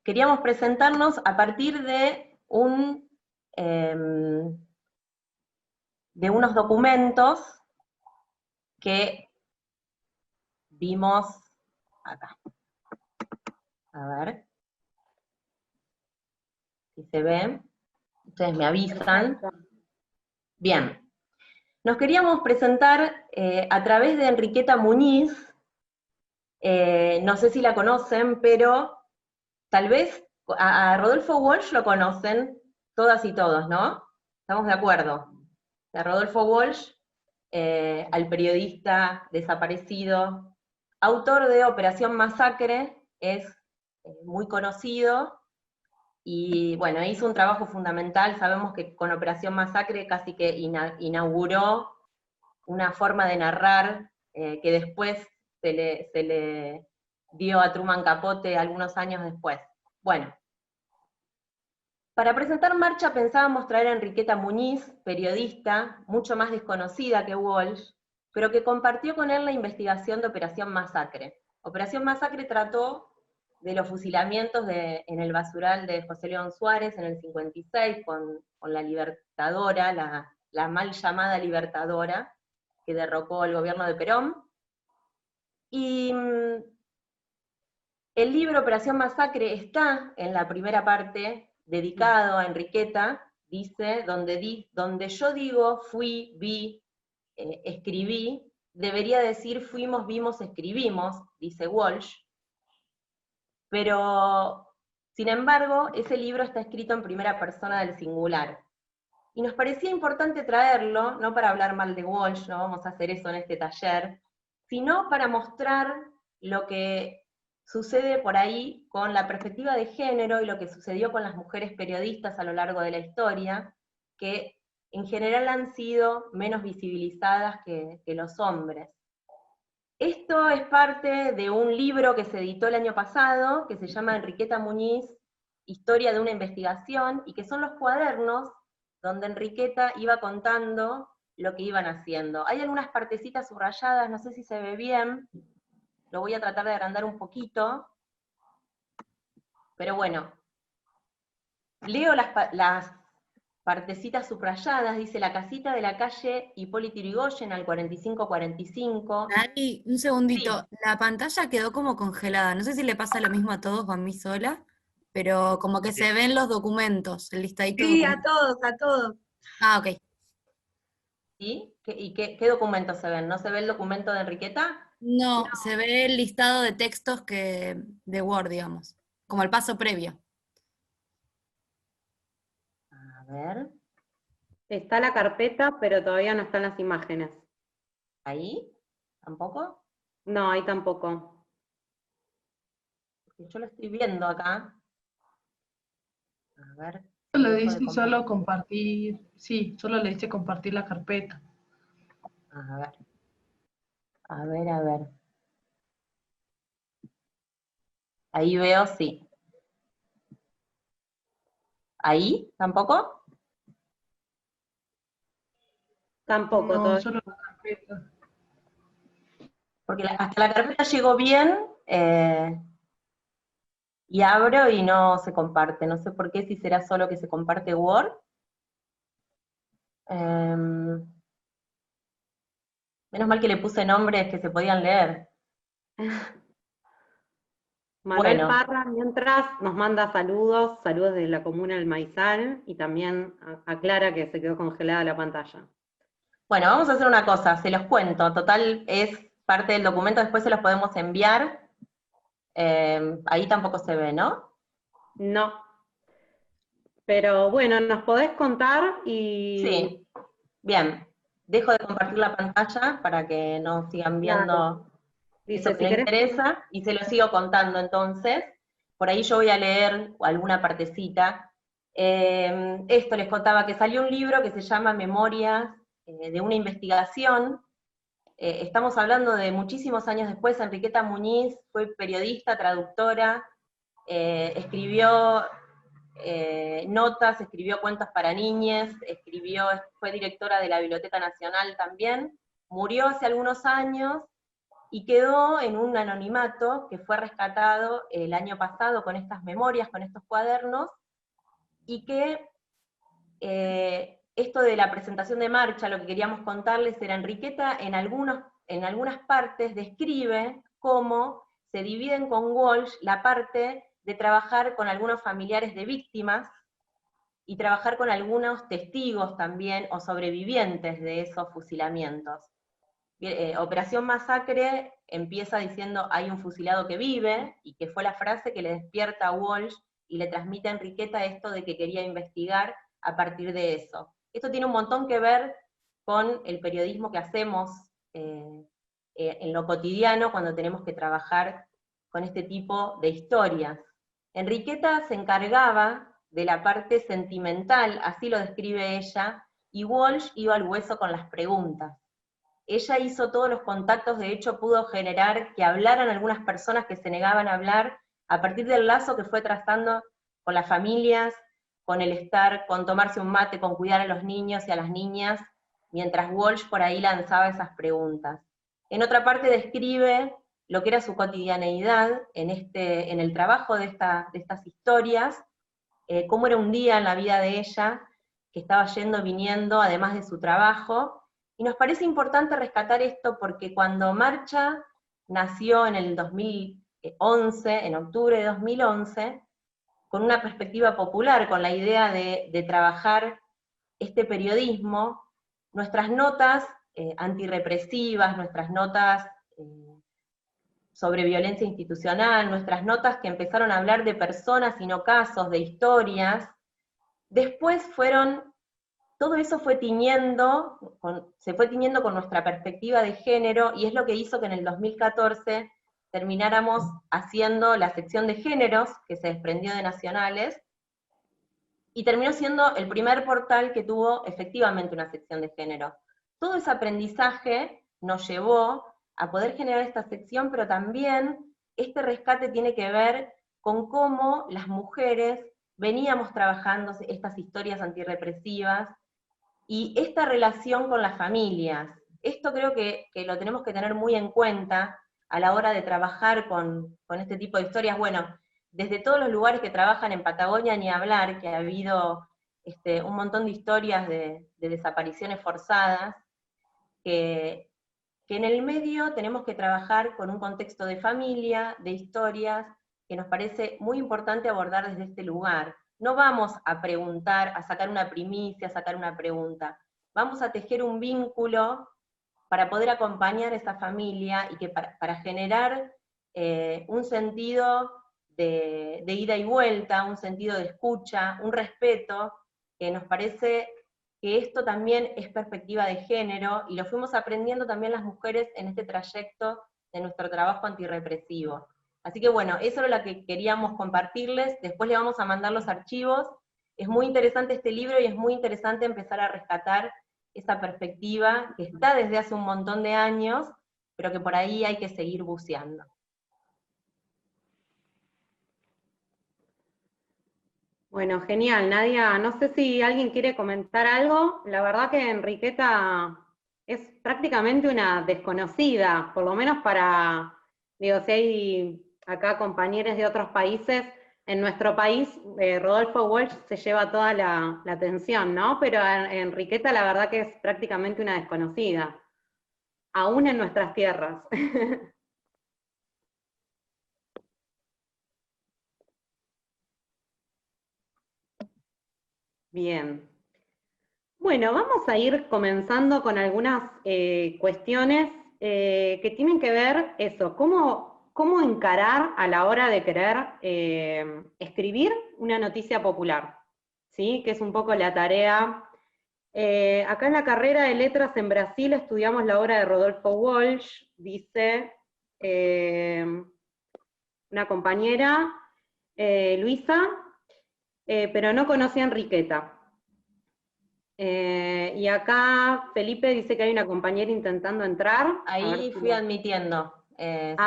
queríamos presentarnos a partir de de unos documentos que vimos acá. A ver si se ve. Ustedes me avisan. Bien. Nos queríamos presentar a través de Enriqueta Muñiz. No sé si la conocen, pero tal vez a Rodolfo Walsh lo conocen todas y todos, ¿no? ¿Estamos de acuerdo? A Rodolfo Walsh, al periodista desaparecido, autor de Operación Masacre, es muy conocido, y bueno, hizo un trabajo fundamental. Sabemos que con Operación Masacre casi que inauguró una forma de narrar que después se le dio a Truman Capote algunos años después. Bueno, para presentar Marcha pensábamos traer a Enriqueta Muñiz, periodista, mucho más desconocida que Walsh, pero que compartió con él la investigación de Operación Masacre. Operación Masacre trató de los fusilamientos en el basural de José León Suárez en el 56, con la Libertadora, la mal llamada Libertadora, que derrocó el gobierno de Perón. Y el libro Operación Masacre está en la primera parte, dedicado a Enriqueta, dice, donde yo digo fui, vi, escribí, debería decir fuimos, vimos, escribimos, dice Walsh, pero sin embargo ese libro está escrito en primera persona del singular. Y nos parecía importante traerlo, no para hablar mal de Walsh, no vamos a hacer eso en este taller, sino para mostrar lo que sucede por ahí con la perspectiva de género y lo que sucedió con las mujeres periodistas a lo largo de la historia, que en general han sido menos visibilizadas que los hombres. Esto es parte de un libro que se editó el año pasado, que se llama Enriqueta Muñiz, Historia de una investigación, y que son los cuadernos donde Enriqueta iba contando lo que iban haciendo. Hay algunas partecitas subrayadas, no sé si se ve bien, lo voy a tratar de agrandar un poquito, pero bueno, leo las partecitas subrayadas. Dice: la casita de la calle Hipólito Yrigoyen al 4545. Dani, un segundito, Sí, la pantalla quedó como congelada, no sé si le pasa lo mismo a todos o a mí sola, pero como que se ven los documentos, el listadito de Sí, a documentos. todos, a todos. Ah, ok. ¿sí? ¿Y qué documentos se ven? ¿No se ve el documento de Enriqueta? No, se ve el listado de textos de Word, digamos, como el paso previo. A ver, Está la carpeta, pero todavía no están las imágenes. ¿ahí? ¿Tampoco? No, ahí tampoco. Porque yo lo estoy viendo acá. A ver, Le dejo de dice solo compartir. compartir, sí, solo le dice compartir la carpeta. A ver, a ver, a ver. Ahí veo, sí. ¿Ahí? ¿Tampoco? Tampoco, No, todavía. solo la carpeta. Porque hasta la carpeta llegó bien, y abro y no se comparte. No sé por qué, si será solo que se comparte Word. Menos mal que le puse nombres que se podían leer. Manuel Bueno, Parra, mientras, nos manda saludos de la comuna del Maizal, y también aclara que se quedó congelada la pantalla. bueno, vamos a hacer una cosa, se los cuento. Total, es parte del documento, después se los podemos enviar. Ahí tampoco se ve, ¿no? No, pero bueno, nos podés contar y... Sí, bien. Dejo de compartir la pantalla para que no sigan Claro, viendo eso dice, que si no querés... interesa, y se lo sigo contando entonces. Por ahí yo voy a leer alguna partecita. Esto les contaba, que salió un libro que se llama Memorias de una investigación. Estamos hablando de muchísimos años después. Enriqueta Muñiz fue periodista, traductora, escribió notas, escribió cuentos para niñas, fue directora de la Biblioteca Nacional también. Murió hace algunos años, y quedó en un anonimato que fue rescatado el año pasado con estas memorias, con estos cuadernos, y que esto de la presentación de marcha, lo que queríamos contarles era, Enriqueta en algunas partes describe cómo se dividen con Walsh la parte de trabajar con algunos familiares de víctimas, y trabajar con algunos testigos también, o sobrevivientes de esos fusilamientos. Operación Masacre empieza diciendo hay un fusilado que vive, y que fue la frase que le despierta a Walsh y le transmite a Enriqueta esto de que quería investigar a partir de eso. Esto tiene un montón que ver con el periodismo que hacemos en lo cotidiano cuando tenemos que trabajar con este tipo de historias. Enriqueta se encargaba de la parte sentimental, así lo describe ella, y Walsh iba al hueso con las preguntas. Ella hizo todos los contactos, de hecho pudo generar que hablaran algunas personas que se negaban a hablar, a partir del lazo que fue trazando con las familias, con el estar, con tomarse un mate, con cuidar a los niños y a las niñas, mientras Walsh por ahí lanzaba esas preguntas. En otra parte describe lo que era su cotidianeidad en el trabajo de estas historias, cómo era un día en la vida de ella, que estaba yendo, viniendo, además de su trabajo, y nos parece importante rescatar esto porque cuando Marcha nació en el 2011, en octubre de 2011, con una perspectiva popular, con la idea de trabajar este periodismo, nuestras notas antirrepresivas, nuestras notas sobre violencia institucional, nuestras notas que empezaron a hablar de personas y no casos, de historias, después todo eso fue se fue tiñendo con nuestra perspectiva de género, y es lo que hizo que en el 2014 termináramos haciendo la sección de géneros, que se desprendió de Nacionales, y terminó siendo el primer portal que tuvo efectivamente una sección de género. Todo ese aprendizaje nos llevó a poder generar esta sección, pero también este rescate tiene que ver con cómo las mujeres veníamos trabajando estas historias antirrepresivas, y esta relación con las familias. Esto creo que lo tenemos que tener muy en cuenta a la hora de trabajar con este tipo de historias. Bueno, desde todos los lugares que trabajan en Patagonia, ni hablar, que ha habido un montón de historias de desapariciones forzadas, que en el medio tenemos que trabajar con un contexto de familia, de historias, que nos parece muy importante abordar desde este lugar. No vamos a preguntar, a sacar una primicia, a sacar una pregunta. Vamos a tejer un vínculo para poder acompañar a esa familia y que para generar un sentido de ida y vuelta, un sentido de escucha, un respeto, que nos parece que esto también es perspectiva de género, y lo fuimos aprendiendo también las mujeres en este trayecto de nuestro trabajo antirrepresivo. Así que bueno, eso era lo que queríamos compartirles, después le vamos a mandar los archivos. Es muy interesante este libro y es muy interesante empezar a rescatar esa perspectiva que está desde hace un montón de años, pero que por ahí hay que seguir buceando. Bueno, genial, Nadia. No sé si alguien quiere comentar algo. La verdad que Enriqueta es prácticamente una desconocida, por lo menos para, digo, si hay acá compañeros de otros países, en nuestro país Rodolfo Walsh se lleva toda la atención, ¿no? Pero Enriqueta la verdad que es prácticamente una desconocida, aún en nuestras tierras. Bien. Bueno, vamos a ir comenzando con algunas cuestiones que tienen que ver eso, cómo encarar a la hora de querer escribir una noticia popular, ¿sí? Que es un poco la tarea. Acá en la carrera de letras en Brasil estudiamos la obra de Rodolfo Walsh, dice una compañera, Luisa, pero no conocía a Enriqueta. Y acá Felipe dice que hay una compañera intentando entrar. Ahí fui admitiendo,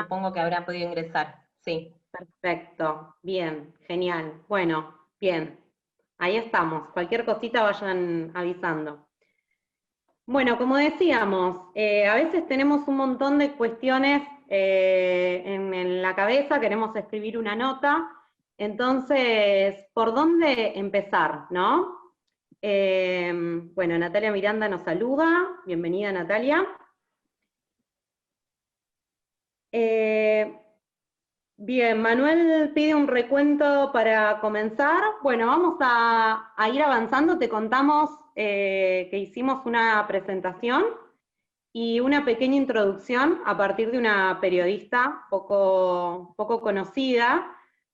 supongo que habrá podido ingresar, sí. Perfecto, bien, genial. Bueno, bien, ahí estamos. Cualquier cosita vayan avisando. Bueno, como decíamos, a veces tenemos un montón de cuestiones en la cabeza, queremos escribir una nota, entonces, ¿por dónde empezar, no? Bueno, Natalia Miranda nos saluda, bienvenida Natalia. Bien, Manuel pide un recuento para comenzar. Bueno, vamos a ir avanzando, te contamos que hicimos una presentación y una pequeña introducción a partir de una periodista poco conocida,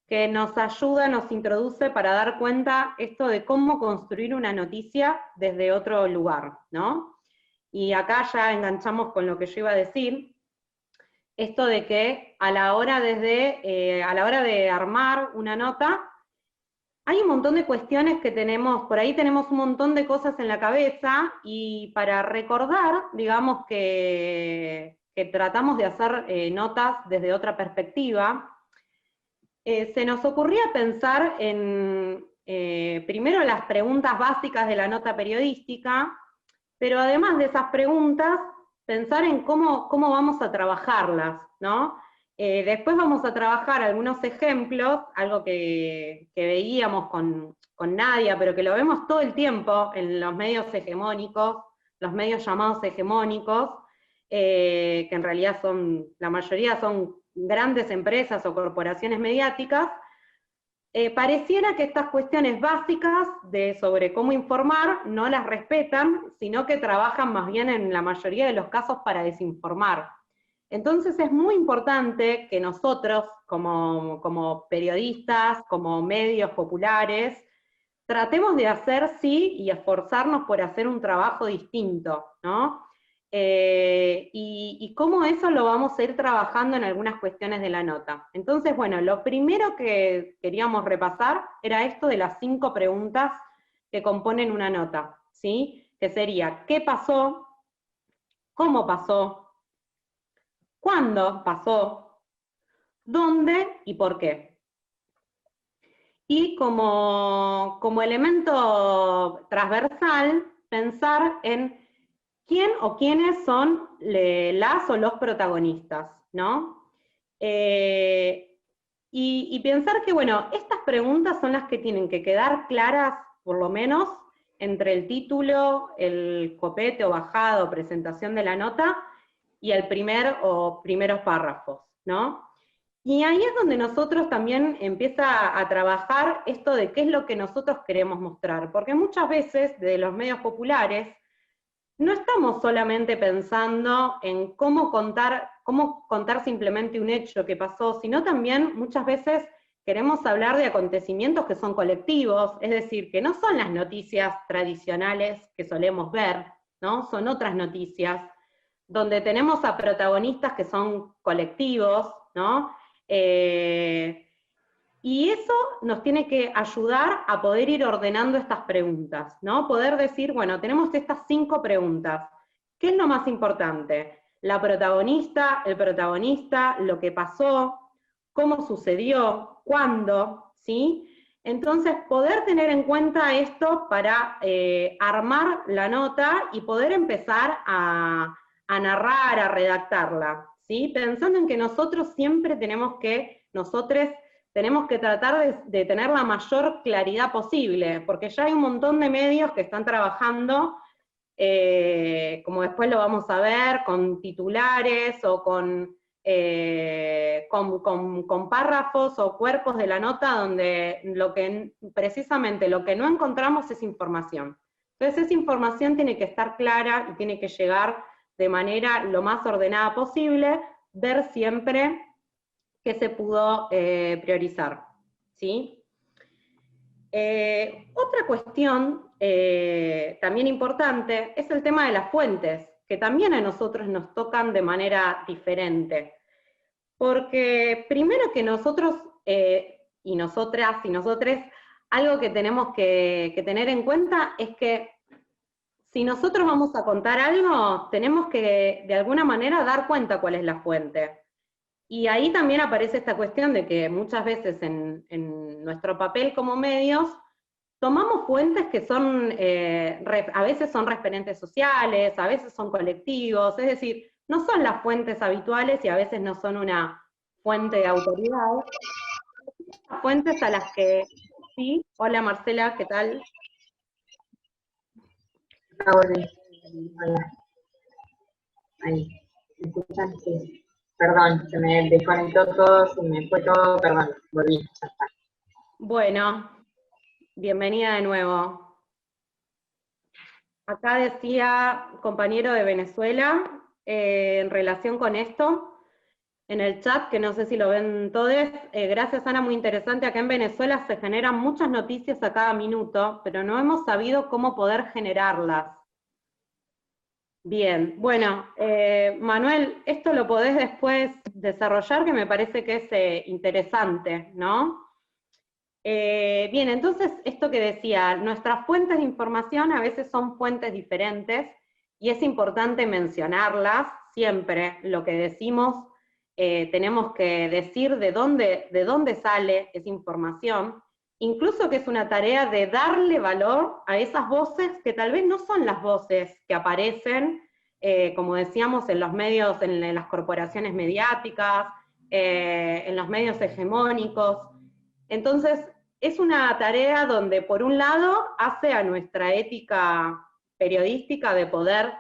que nos ayuda, nos introduce para dar cuenta esto de cómo construir una noticia desde otro lugar, ¿no? Y acá ya enganchamos con lo que yo iba a decir, esto de que a la hora de armar una nota, hay un montón de cuestiones que tenemos, por ahí tenemos un montón de cosas en la cabeza, y para recordar, digamos que tratamos de hacer notas desde otra perspectiva, se nos ocurría pensar en, primero, las preguntas básicas de la nota periodística, pero además de esas preguntas, pensar en cómo vamos a trabajarlas, ¿no? Después vamos a trabajar algunos ejemplos, algo que veíamos con Nadia, pero que lo vemos todo el tiempo en los medios hegemónicos, los medios llamados hegemónicos, que en realidad la mayoría son grandes empresas o corporaciones mediáticas. Pareciera que estas cuestiones básicas sobre cómo informar no las respetan, sino que trabajan más bien en la mayoría de los casos para desinformar. Entonces es muy importante que nosotros, como periodistas, como medios populares, tratemos de hacer sí y esforzarnos por hacer un trabajo distinto, ¿no? Y cómo eso lo vamos a ir trabajando en algunas cuestiones de la nota. Entonces, bueno, lo primero que queríamos repasar era esto de las 5 preguntas que componen una nota, ¿sí? Que sería, ¿qué pasó? ¿Cómo pasó? ¿Cuándo pasó? ¿Dónde y por qué? Y como elemento transversal, pensar en quién o quiénes son las o los protagonistas, ¿no? Y pensar que, bueno, estas preguntas son las que tienen que quedar claras, por lo menos, entre el título, el copete o bajada o presentación de la nota, y el primeros párrafos, ¿no? Y ahí es donde nosotros también empieza a trabajar esto de qué es lo que nosotros queremos mostrar, porque muchas veces, de los medios populares, no estamos solamente pensando en cómo contar simplemente un hecho que pasó, sino también muchas veces queremos hablar de acontecimientos que son colectivos, es decir, que no son las noticias tradicionales que solemos ver, ¿no? Son otras noticias, donde tenemos a protagonistas que son colectivos, ¿no? Y eso nos tiene que ayudar a poder ir ordenando estas preguntas, ¿no? Poder decir, bueno, tenemos estas 5 preguntas. ¿Qué es lo más importante? La protagonista, el protagonista, lo que pasó, cómo sucedió, cuándo, ¿sí? Entonces, poder tener en cuenta esto para armar la nota y poder empezar a narrar, a redactarla, ¿sí? Pensando en que nosotros siempre tenemos que tratar de tener la mayor claridad posible, porque ya hay un montón de medios que están trabajando, como después lo vamos a ver, con titulares o con párrafos o cuerpos de la nota donde precisamente lo que no encontramos es información. Entonces esa información tiene que estar clara y tiene que llegar de manera lo más ordenada posible, ver siempre qué se pudo priorizar, ¿sí? Otra cuestión también importante es el tema de las fuentes, que también a nosotros nos tocan de manera diferente. Porque primero que nosotros, y nosotras y nosotres, algo que tenemos que tener en cuenta es que si nosotros vamos a contar algo, tenemos que de alguna manera dar cuenta cuál es la fuente. Y ahí también aparece esta cuestión de que muchas veces en nuestro papel como medios, tomamos fuentes que son, a veces son referentes sociales, a veces son colectivos, es decir, no son las fuentes habituales y a veces no son una fuente de autoridad. Las fuentes a las que sí. Hola Marcela, ¿qué tal? Hola. Ahí. ¿Me escuchan? Sí. Perdón, se me desconectó todo, se me fue todo, perdón, volví, ya está. Bueno, bienvenida de nuevo. Acá decía compañero de Venezuela, en relación con esto, en el chat, que no sé si lo ven todos, gracias Ana, muy interesante, acá en Venezuela se generan muchas noticias a cada minuto, pero no hemos sabido cómo poder generarlas. Bien, bueno, Manuel, esto lo podés después desarrollar, que me parece que es interesante, ¿no? Bien, entonces, esto que decía, nuestras fuentes de información a veces son fuentes diferentes, y es importante mencionarlas siempre. Lo que decimos, tenemos que decir de dónde sale esa información, incluso que es una tarea de darle valor a esas voces que tal vez no son las voces que aparecen, como decíamos, en los medios, en las corporaciones mediáticas, en los medios hegemónicos. Entonces, es una tarea donde, por un lado, hace a nuestra ética periodística de poder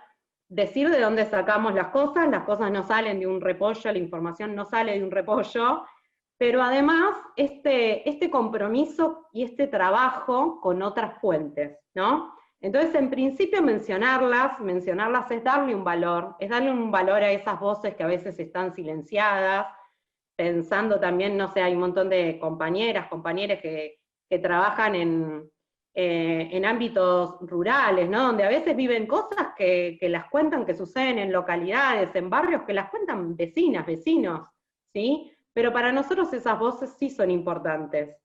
decir de dónde sacamos las cosas no salen de un repollo, la información no sale de un repollo, pero además este compromiso y este trabajo con otras fuentes, ¿no? Entonces, en principio, mencionarlas es darle un valor a esas voces que a veces están silenciadas, pensando también, no sé, hay un montón de compañeros que trabajan en ámbitos rurales, ¿no? Donde a veces viven cosas que las cuentan, que suceden en localidades, en barrios, que las cuentan vecinas, vecinos, ¿sí? Pero para nosotros esas voces sí son importantes.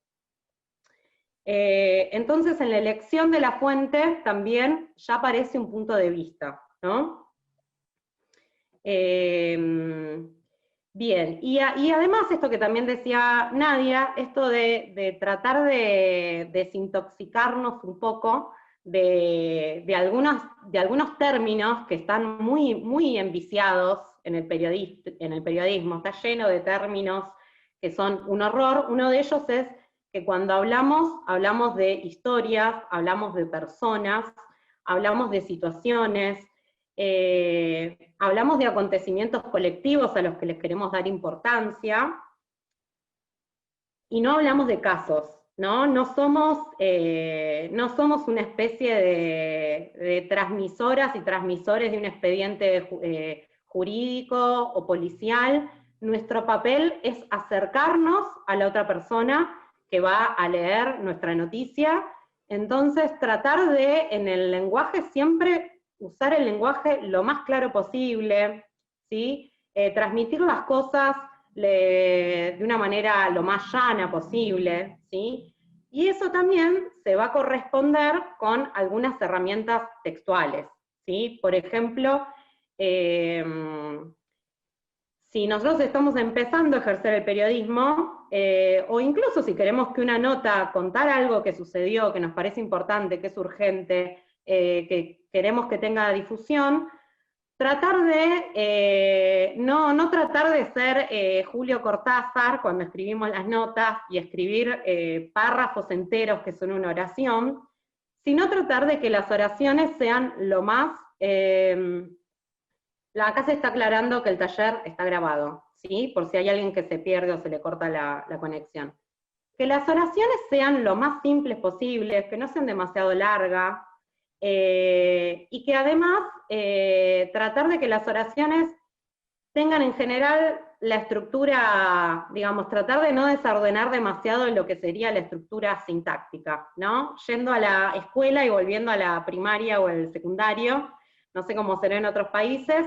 Entonces, en la elección de la fuente también ya aparece un punto de vista, ¿no? Bien, y además esto que también decía Nadia, esto de tratar de desintoxicarnos un poco de algunos términos que están muy, muy enviciados en el periodismo, está lleno de términos que son un horror. Uno de ellos es que cuando hablamos de historias, hablamos de personas, hablamos de situaciones, hablamos de acontecimientos colectivos a los que les queremos dar importancia, y no hablamos de casos, ¿no? No somos una especie de transmisoras y transmisores de un expediente jurídico o policial. Nuestro papel es acercarnos a la otra persona que va a leer nuestra noticia. Entonces, tratar de, en el lenguaje, siempre usar el lenguaje lo más claro posible, ¿sí? Transmitir las cosas de una manera lo más llana posible, ¿sí? Y eso también se va a corresponder con algunas herramientas textuales, ¿sí? Por ejemplo, si nosotros estamos empezando a ejercer el periodismo, o incluso si queremos que una nota, contar algo que sucedió, que nos parece importante, que es urgente, que queremos que tenga difusión, tratar de, no tratar de ser Julio Cortázar cuando escribimos las notas y escribir párrafos enteros que son una oración, sino tratar de que las oraciones sean lo más... acá se está aclarando que el taller está grabado, ¿sí? Por si hay alguien que se pierde o se le corta la conexión. Que las oraciones sean lo más simples posibles, que no sean demasiado largas, y que además tratar de que las oraciones tengan en general la estructura, digamos, tratar de no desordenar demasiado lo que sería la estructura sintáctica, ¿no? Yendo a la escuela y volviendo a la primaria o el secundario, no sé cómo será en otros países,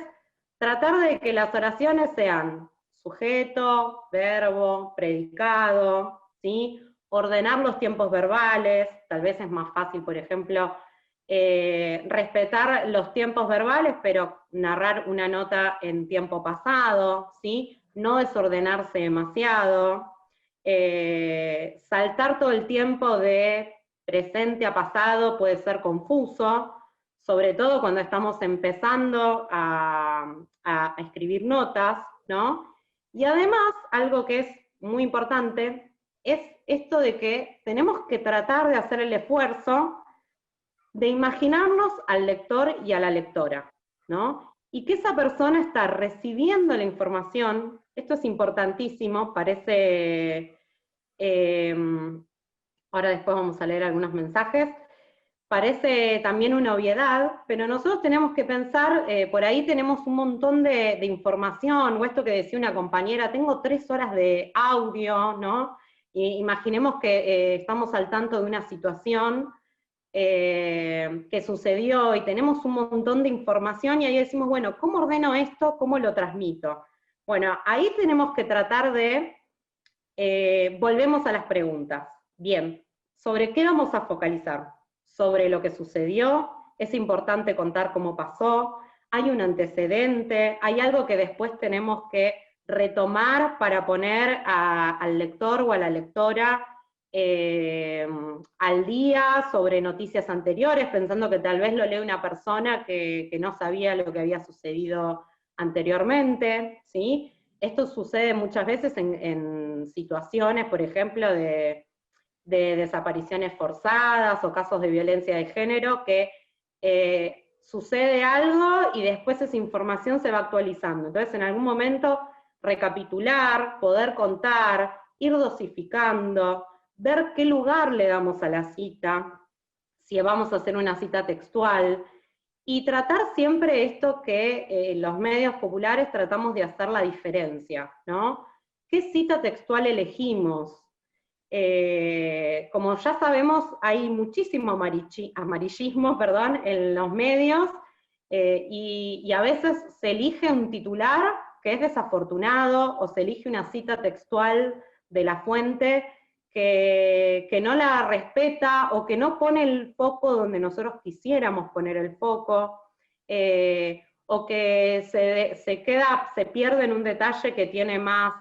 tratar de que las oraciones sean sujeto, verbo, predicado, ¿sí? Ordenar los tiempos verbales, tal vez es más fácil, por ejemplo, respetar los tiempos verbales, pero narrar una nota en tiempo pasado, ¿sí? No desordenarse demasiado, saltar todo el tiempo de presente a pasado puede ser confuso, sobre todo cuando estamos empezando a a escribir notas, ¿no? Y además, algo que es muy importante, es esto de que tenemos que tratar de hacer el esfuerzo de imaginarnos al lector y a la lectora, ¿no? Y que esa persona está recibiendo la información, esto es importantísimo, parece, ahora después vamos a leer algunos mensajes, parece también una obviedad, pero nosotros tenemos que pensar, por ahí tenemos un montón de información, o esto que decía una compañera, tengo 3 horas de audio, ¿no? Y imaginemos que estamos al tanto de una situación que sucedió y tenemos un montón de información y ahí decimos, bueno, ¿cómo ordeno esto? ¿Cómo lo transmito? Bueno, ahí tenemos que tratar de, volvemos a las preguntas. Bien, ¿sobre qué vamos a focalizar? Sobre lo que sucedió, es importante contar cómo pasó, hay un antecedente, hay algo que después tenemos que retomar para poner al lector o a la lectora al día sobre noticias anteriores, pensando que tal vez lo lee una persona que no sabía lo que había sucedido anteriormente, ¿sí? Esto sucede muchas veces en situaciones, por ejemplo, de desapariciones forzadas o casos de violencia de género, que sucede algo y después esa información se va actualizando. Entonces, en algún momento, recapitular, poder contar, ir dosificando, ver qué lugar le damos a la cita, si vamos a hacer una cita textual, y tratar siempre esto que los medios populares tratamos de hacer la diferencia, ¿no? ¿Qué cita textual elegimos? Como ya sabemos, hay muchísimo amarillismo, en los medios, y a veces se elige un titular que es desafortunado, o se elige una cita textual de la fuente que no la respeta, o que no pone el foco donde nosotros quisiéramos poner el foco, o que se pierde en un detalle que tiene más,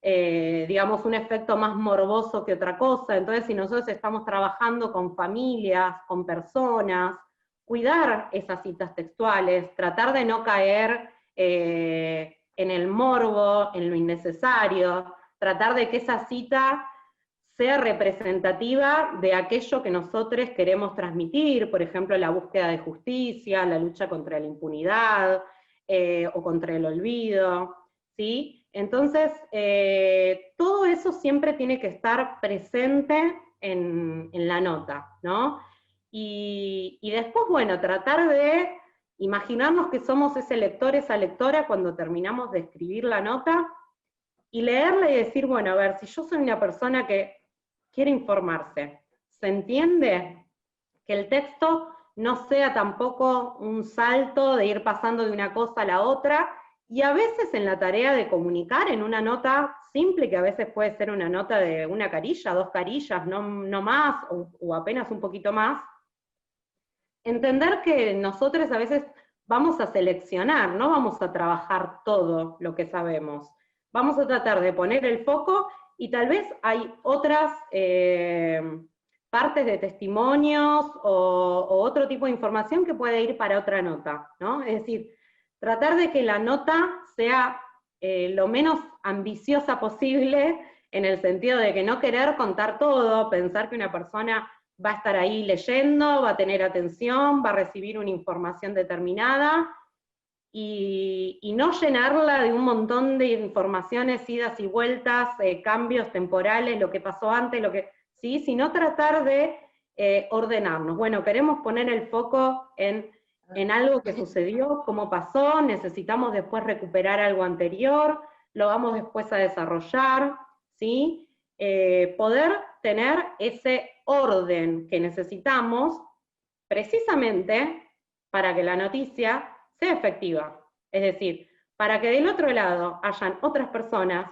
digamos, un efecto más morboso que otra cosa. Entonces, si nosotros estamos trabajando con familias, con personas, cuidar esas citas textuales, tratar de no caer en el morbo, en lo innecesario, tratar de que esa cita sea representativa de aquello que nosotros queremos transmitir, por ejemplo, la búsqueda de justicia, la lucha contra la impunidad, o contra el olvido, ¿sí? Entonces, todo eso siempre tiene que estar presente en la nota, ¿no? Y después, bueno, tratar de imaginarnos que somos ese lector, esa lectora, cuando terminamos de escribir la nota, y leerla y decir, bueno, a ver, si yo soy una persona que quiere informarse, ¿se entiende? Que el texto no sea tampoco un salto de ir pasando de una cosa a la otra, y a veces en la tarea de comunicar en una nota simple, que a veces puede ser una nota de una carilla, 2 carillas, no más, o apenas un poquito más, entender que nosotros a veces vamos a seleccionar, no vamos a trabajar todo lo que sabemos. Vamos a tratar de poner el foco, y tal vez hay otras partes de testimonios o otro tipo de información que puede ir para otra nota, ¿no? Es decir, tratar de que la nota sea lo menos ambiciosa posible, en el sentido de que no querer contar todo, pensar que una persona va a estar ahí leyendo, va a tener atención, va a recibir una información determinada, y no llenarla de un montón de informaciones, idas y vueltas, cambios temporales, lo que pasó antes, ¿sí? Sino tratar de ordenarnos. Bueno, queremos poner el foco en algo que sucedió, cómo pasó, necesitamos después recuperar algo anterior, lo vamos después a desarrollar, ¿sí? Poder tener ese orden que necesitamos precisamente para que la noticia sea efectiva. Es decir, para que del otro lado hayan otras personas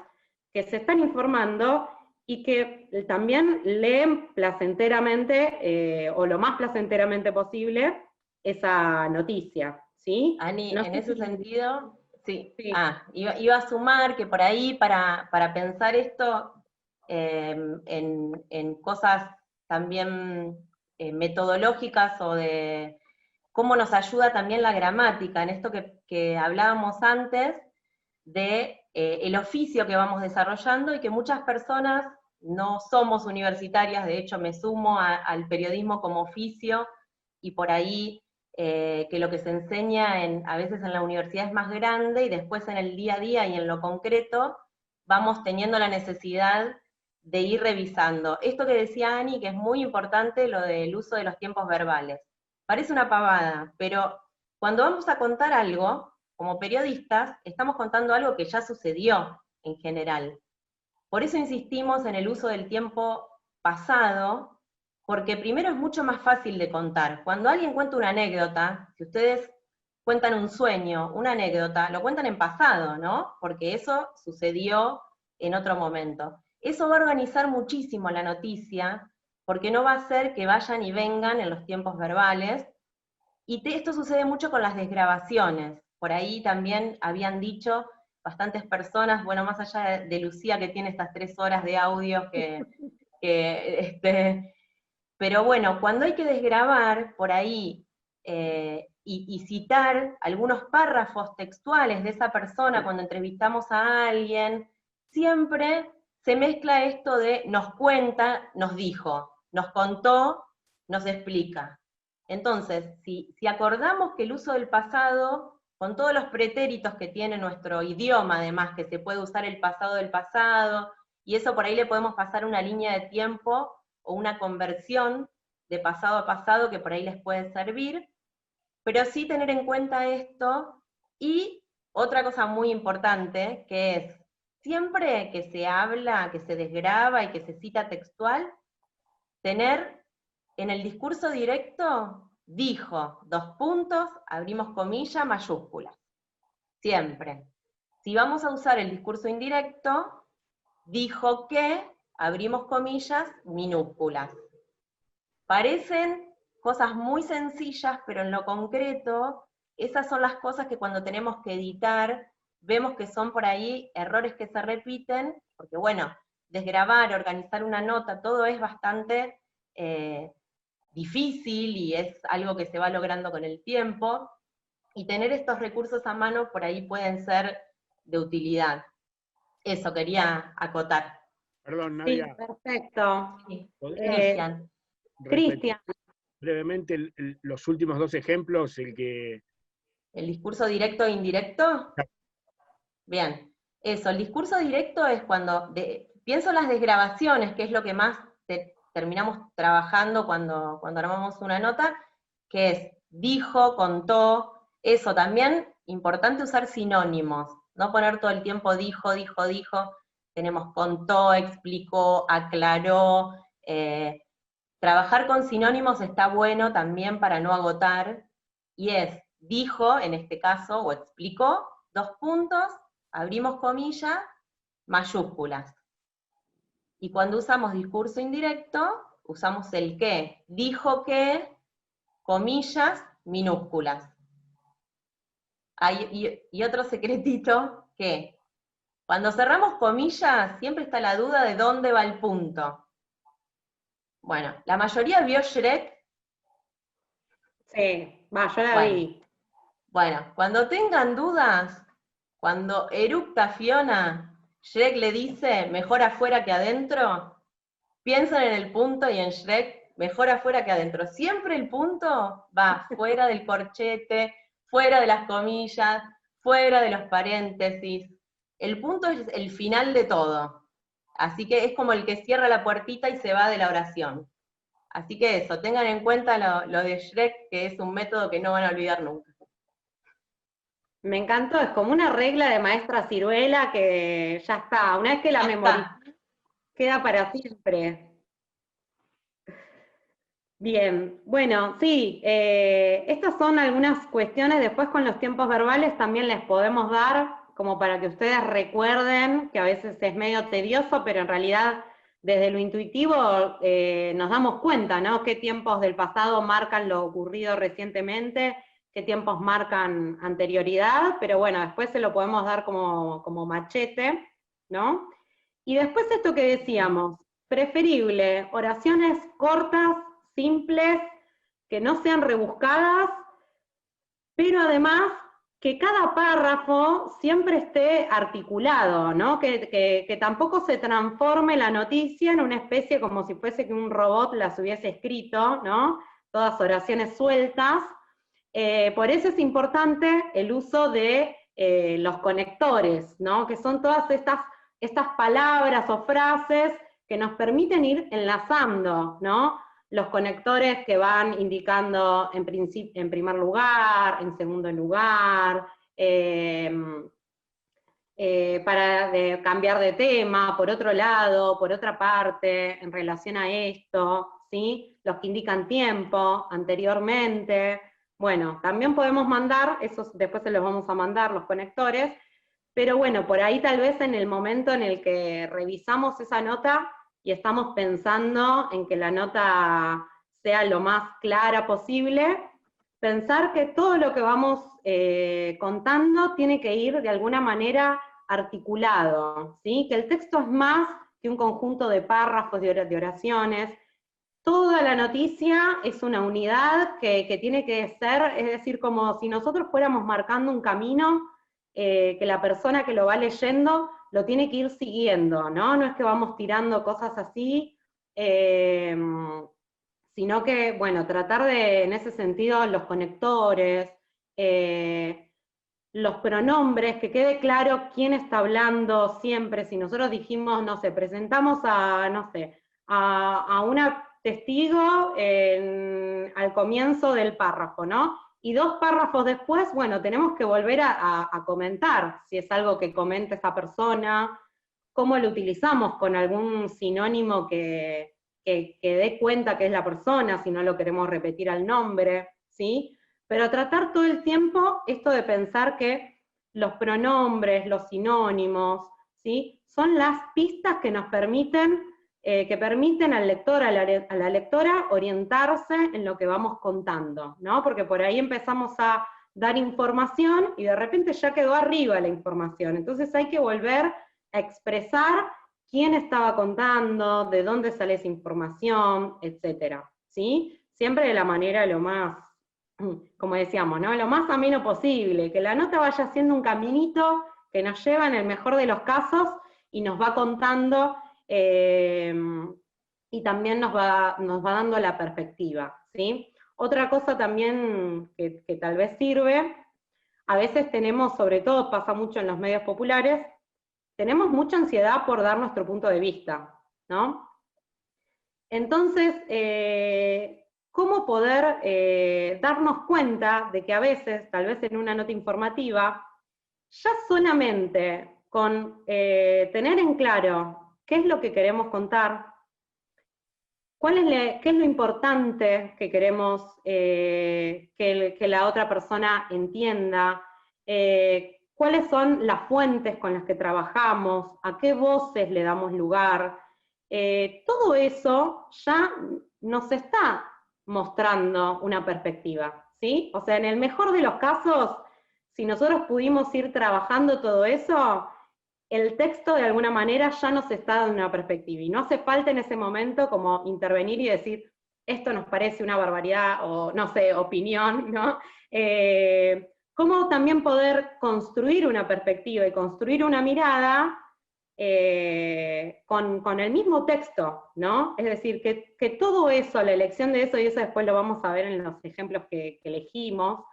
que se están informando y que también leen placenteramente, o lo más placenteramente posible, esa noticia, ¿sí? Ani, No en sé ese si- sentido, sí. Sí. Iba a sumar que por ahí, para pensar esto en cosas también metodológicas o de cómo nos ayuda también la gramática, en esto que hablábamos antes, de el oficio que vamos desarrollando, y que muchas personas no somos universitarias, de hecho me sumo al periodismo como oficio, y por ahí que lo que se enseña a veces en la universidad es más grande, y después en el día a día y en lo concreto vamos teniendo la necesidad de ir revisando. Esto que decía Ani, que es muy importante, lo del uso de los tiempos verbales. Parece una pavada, pero cuando vamos a contar algo, como periodistas, estamos contando algo que ya sucedió en general. Por eso insistimos en el uso del tiempo pasado, porque primero es mucho más fácil de contar. Cuando alguien cuenta una anécdota, si ustedes cuentan un sueño, una anécdota, lo cuentan en pasado, ¿no? Porque eso sucedió en otro momento. Eso va a organizar muchísimo la noticia, porque no va a hacer que vayan y vengan en los tiempos verbales, y esto sucede mucho con las desgrabaciones. Por ahí también habían dicho bastantes personas, bueno, más allá de Lucía, que tiene estas 3 horas de audio pero bueno, cuando hay que desgrabar por ahí y citar algunos párrafos textuales de esa persona cuando entrevistamos a alguien, siempre se mezcla esto de nos cuenta, nos dijo, nos contó, nos explica. Entonces, si acordamos que el uso del pasado, con todos los pretéritos que tiene nuestro idioma, además, que se puede usar el pasado del pasado, y eso por ahí le podemos pasar una línea de tiempo o una conversión de pasado a pasado que por ahí les puede servir, pero sí tener en cuenta esto. Y otra cosa muy importante, que es, siempre que se habla, que se desgraba y que se cita textual, tener en el discurso directo, dijo, 2 puntos, abrimos comillas, mayúsculas. Siempre. Si vamos a usar el discurso indirecto, dijo que, abrimos comillas, minúsculas. Parecen cosas muy sencillas, pero en lo concreto, esas son las cosas que cuando tenemos que editar, vemos que son por ahí errores que se repiten, porque bueno, desgrabar, organizar una nota, todo es bastante difícil, y es algo que se va logrando con el tiempo, y tener estos recursos a mano por ahí pueden ser de utilidad. Eso quería acotar. Perdón, Nadia. Sí, perfecto. Sí. ¿Podrías Cristian. Cristian. brevemente los últimos 2 ejemplos? ¿El discurso directo e indirecto? Bien, eso, el discurso directo es cuando, pienso en las desgrabaciones, que es lo que más terminamos trabajando cuando armamos una nota, que es dijo, contó, eso también, importante usar sinónimos, no poner todo el tiempo dijo, tenemos contó, explicó, aclaró, trabajar con sinónimos está bueno también para no agotar, y es dijo, en este caso, o explicó, 2 puntos, abrimos comillas, mayúsculas. Y cuando usamos discurso indirecto, usamos el que. Dijo que, comillas, minúsculas. Y otro secretito, que cuando cerramos comillas, siempre está la duda de dónde va el punto. Bueno, ¿la mayoría vio Shrek? Sí, yo la vi. Bueno, cuando tengan dudas, cuando eructa Fiona, Shrek le dice, mejor afuera que adentro, piensen en el punto y en Shrek, mejor afuera que adentro. Siempre el punto va fuera del corchete, fuera de las comillas, fuera de los paréntesis. El punto es el final de todo. Así que es como el que cierra la puertita y se va de la oración. Así que eso, tengan en cuenta lo de Shrek, que es un método que no van a olvidar nunca. Me encantó, es como una regla de maestra Ciruela que ya está, una vez que la memorizas, queda para siempre. Bien, bueno, sí, estas son algunas cuestiones, después con los tiempos verbales también les podemos dar, como para que ustedes recuerden, que a veces es medio tedioso, pero en realidad desde lo intuitivo nos damos cuenta, ¿no? Qué tiempos del pasado marcan lo ocurrido recientemente, qué tiempos marcan anterioridad, pero bueno, después se lo podemos dar como machete, ¿no? Y después esto que decíamos, preferible oraciones cortas, simples, que no sean rebuscadas, pero además que cada párrafo siempre esté articulado, ¿no? Que tampoco se transforme la noticia en una especie como si fuese que un robot las hubiese escrito, ¿no? Todas oraciones sueltas. Por eso es importante el uso de los conectores, ¿no? Que son todas estas palabras o frases que nos permiten ir enlazando, ¿no? Los conectores que van indicando en primer lugar, en segundo lugar, para cambiar de tema, por otro lado, por otra parte, en relación a esto, ¿sí? Los que indican tiempo, anteriormente. Bueno, también podemos mandar, esos después se los vamos a mandar, los conectores, pero bueno, por ahí tal vez en el momento en el que revisamos esa nota y estamos pensando en que la nota sea lo más clara posible, pensar que todo lo que vamos contando tiene que ir de alguna manera articulado, ¿sí? Que el texto es más que un conjunto de párrafos, de oraciones. Toda la noticia es una unidad que tiene que ser, es decir, como si nosotros fuéramos marcando un camino que la persona que lo va leyendo lo tiene que ir siguiendo, ¿no? No es que vamos tirando cosas así, sino que, bueno, tratar de, en ese sentido, los conectores, los pronombres, que quede claro quién está hablando siempre. Si nosotros dijimos, no sé, presentamos a, no sé, a una testigo al comienzo del párrafo, ¿no? Y 2 párrafos después, bueno, tenemos que volver a comentar, si es algo que comenta esa persona, cómo lo utilizamos con algún sinónimo que dé cuenta que es la persona, si no lo queremos repetir al nombre, ¿sí? Pero tratar todo el tiempo esto de pensar que los pronombres, los sinónimos, ¿sí? Son las pistas que nos permiten, que permiten al lector, a la lectora, orientarse en lo que vamos contando, ¿no? Porque por ahí empezamos a dar información y de repente ya quedó arriba la información, entonces hay que volver a expresar quién estaba contando, de dónde sale esa información, etcétera, ¿sí? Siempre de la manera lo más, como decíamos, ¿no? Lo más ameno posible, que la nota vaya haciendo un caminito que nos lleva en el mejor de los casos y nos va contando y también nos va dando la perspectiva, ¿sí? Otra cosa también que tal vez sirve, a veces tenemos, sobre todo pasa mucho en los medios populares, tenemos mucha ansiedad por dar nuestro punto de vista, ¿no? Entonces, ¿cómo poder darnos cuenta de que a veces, tal vez en una nota informativa, ya solamente con tener en claro qué es lo que queremos contar, qué es lo importante que queremos que la otra persona entienda, cuáles son las fuentes con las que trabajamos, a qué voces le damos lugar, todo eso ya nos está mostrando una perspectiva, ¿sí? O sea, en el mejor de los casos, si nosotros pudimos ir trabajando todo eso, el texto de alguna manera ya nos está dando una perspectiva, y no hace falta en ese momento como intervenir y decir, esto nos parece una barbaridad, o no sé, opinión, ¿no? Cómo también poder construir una perspectiva y construir una mirada con el mismo texto, ¿no? Es decir, que todo eso, la elección de eso, y eso después lo vamos a ver en los ejemplos que elegimos,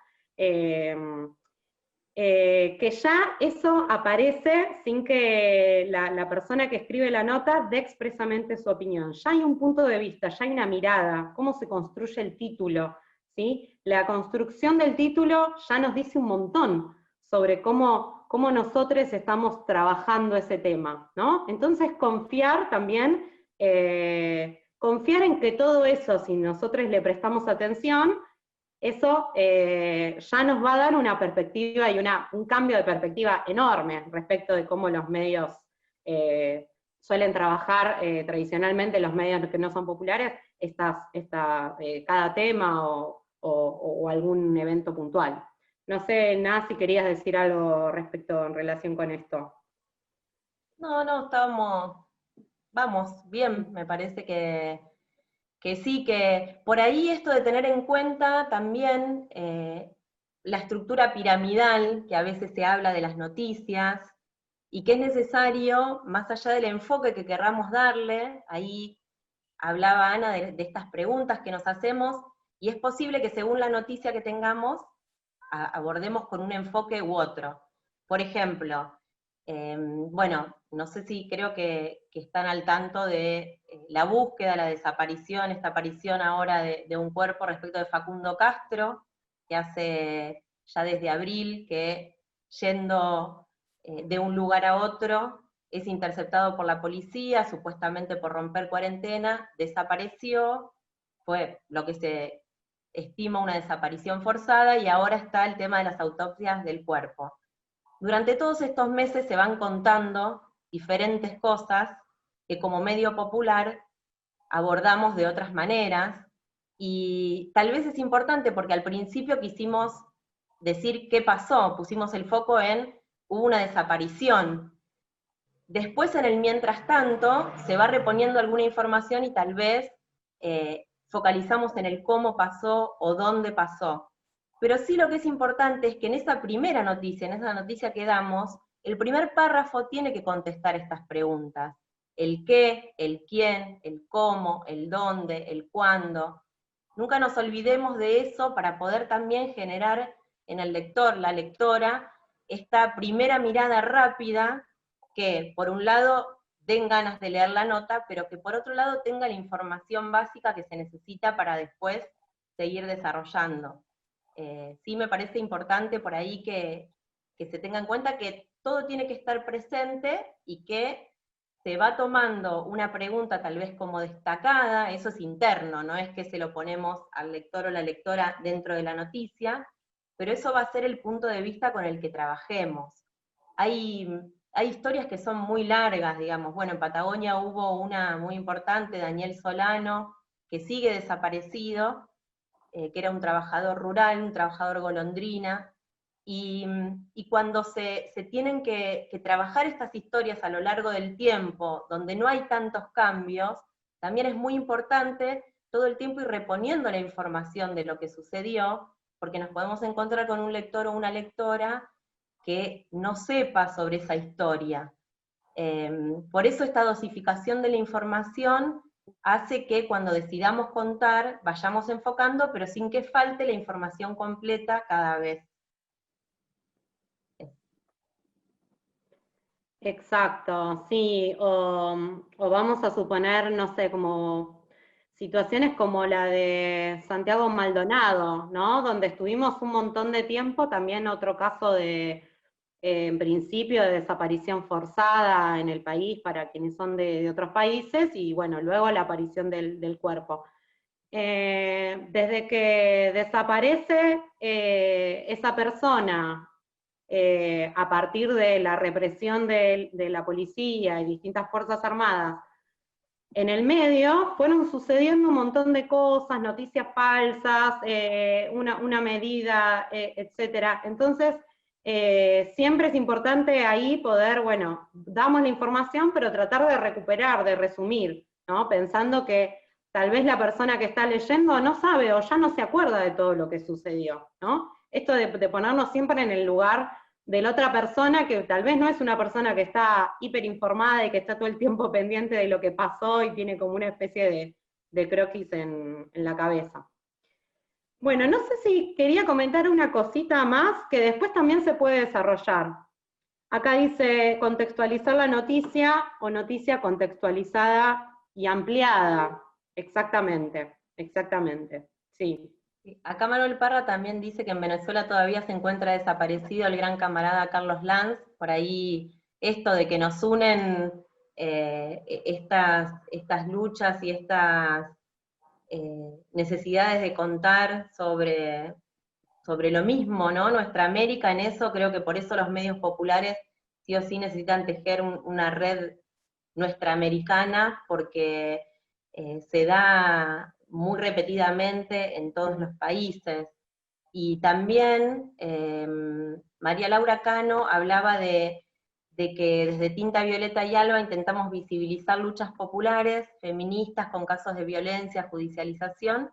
que ya eso aparece sin que la persona que escribe la nota dé expresamente su opinión. Ya hay un punto de vista, ya hay una mirada, cómo se construye el título, ¿sí? La construcción del título ya nos dice un montón sobre cómo nosotros estamos trabajando ese tema, ¿no? Entonces confiar también, confiar en que todo eso, si nosotros le prestamos atención, eso ya nos va a dar una perspectiva y un cambio de perspectiva enorme respecto de cómo los medios suelen trabajar tradicionalmente, los medios que no son populares, cada tema o algún evento puntual. No sé, Nada, si querías decir algo respecto en relación con esto. No, vamos, bien, me parece que sí, que por ahí esto de tener en cuenta también la estructura piramidal que a veces se habla de las noticias, y que es necesario, más allá del enfoque que querramos darle, ahí hablaba Ana de estas preguntas que nos hacemos, y es posible que según la noticia que tengamos, abordemos con un enfoque u otro. Por ejemplo, bueno, no sé si creo que están al tanto de la búsqueda, la desaparición, esta aparición ahora de un cuerpo respecto de Facundo Castro, que hace ya desde abril que yendo de un lugar a otro es interceptado por la policía, supuestamente por romper cuarentena, desapareció, fue lo que se estima una desaparición forzada, y ahora está el tema de las autopsias del cuerpo. Durante todos estos meses se van contando diferentes cosas que como medio popular abordamos de otras maneras, y tal vez es importante porque al principio quisimos decir qué pasó, pusimos el foco en hubo una desaparición. Después, en el mientras tanto, se va reponiendo alguna información y tal vez focalizamos en el cómo pasó o dónde pasó. Pero sí lo que es importante es que en esa primera noticia, en esa noticia que damos, el primer párrafo tiene que contestar estas preguntas. El qué, el quién, el cómo, el dónde, el cuándo. Nunca nos olvidemos de eso para poder también generar en el lector, la lectora, esta primera mirada rápida que, por un lado, den ganas de leer la nota, pero que por otro lado tenga la información básica que se necesita para después seguir desarrollando. Sí me parece importante por ahí que se tenga en cuenta que todo tiene que estar presente y que se va tomando una pregunta tal vez como destacada, eso es interno, no es que se lo ponemos al lector o la lectora dentro de la noticia, pero eso va a ser el punto de vista con el que trabajemos. Hay historias que son muy largas, digamos, bueno, en Patagonia hubo una muy importante, Daniel Solano, que sigue desaparecido, que era un trabajador rural, un trabajador golondrina, y cuando se tienen que trabajar estas historias a lo largo del tiempo, donde no hay tantos cambios, también es muy importante todo el tiempo ir reponiendo la información de lo que sucedió, porque nos podemos encontrar con un lector o una lectora que no sepa sobre esa historia. Por eso esta dosificación de la información hace que cuando decidamos contar, vayamos enfocando, pero sin que falte la información completa cada vez. Exacto, sí, o vamos a suponer, no sé, como situaciones como la de Santiago Maldonado, ¿no? Donde estuvimos un montón de tiempo, también otro caso de, en principio, de desaparición forzada en el país para quienes son de otros países, y bueno, luego la aparición del cuerpo. Desde que desaparece esa persona, a partir de la represión de la policía y distintas fuerzas armadas, en el medio fueron sucediendo un montón de cosas, noticias falsas, una medida, etcétera. Entonces, siempre es importante ahí poder, bueno, damos la información, pero tratar de recuperar, de resumir, ¿no? Pensando que tal vez la persona que está leyendo no sabe o ya no se acuerda de todo lo que sucedió, ¿no? Esto de ponernos siempre en el lugar de la otra persona, que tal vez no es una persona que está hiperinformada y que está todo el tiempo pendiente de lo que pasó y tiene como una especie de croquis en la cabeza. Bueno, no sé si quería comentar una cosita más que después también se puede desarrollar. Acá dice contextualizar la noticia o noticia contextualizada y ampliada. Exactamente, sí. Acá Manuel Parra también dice que en Venezuela todavía se encuentra desaparecido el gran camarada Carlos Lanz, por ahí esto de que nos unen estas luchas y estas necesidades de contar sobre lo mismo, ¿no? Nuestra América en eso, creo que por eso los medios populares sí o sí necesitan tejer una red nuestra americana, porque se da muy repetidamente en todos los países. Y también María Laura Cano hablaba de que desde Tinta Violeta y Alba intentamos visibilizar luchas populares, feministas con casos de violencia, judicialización,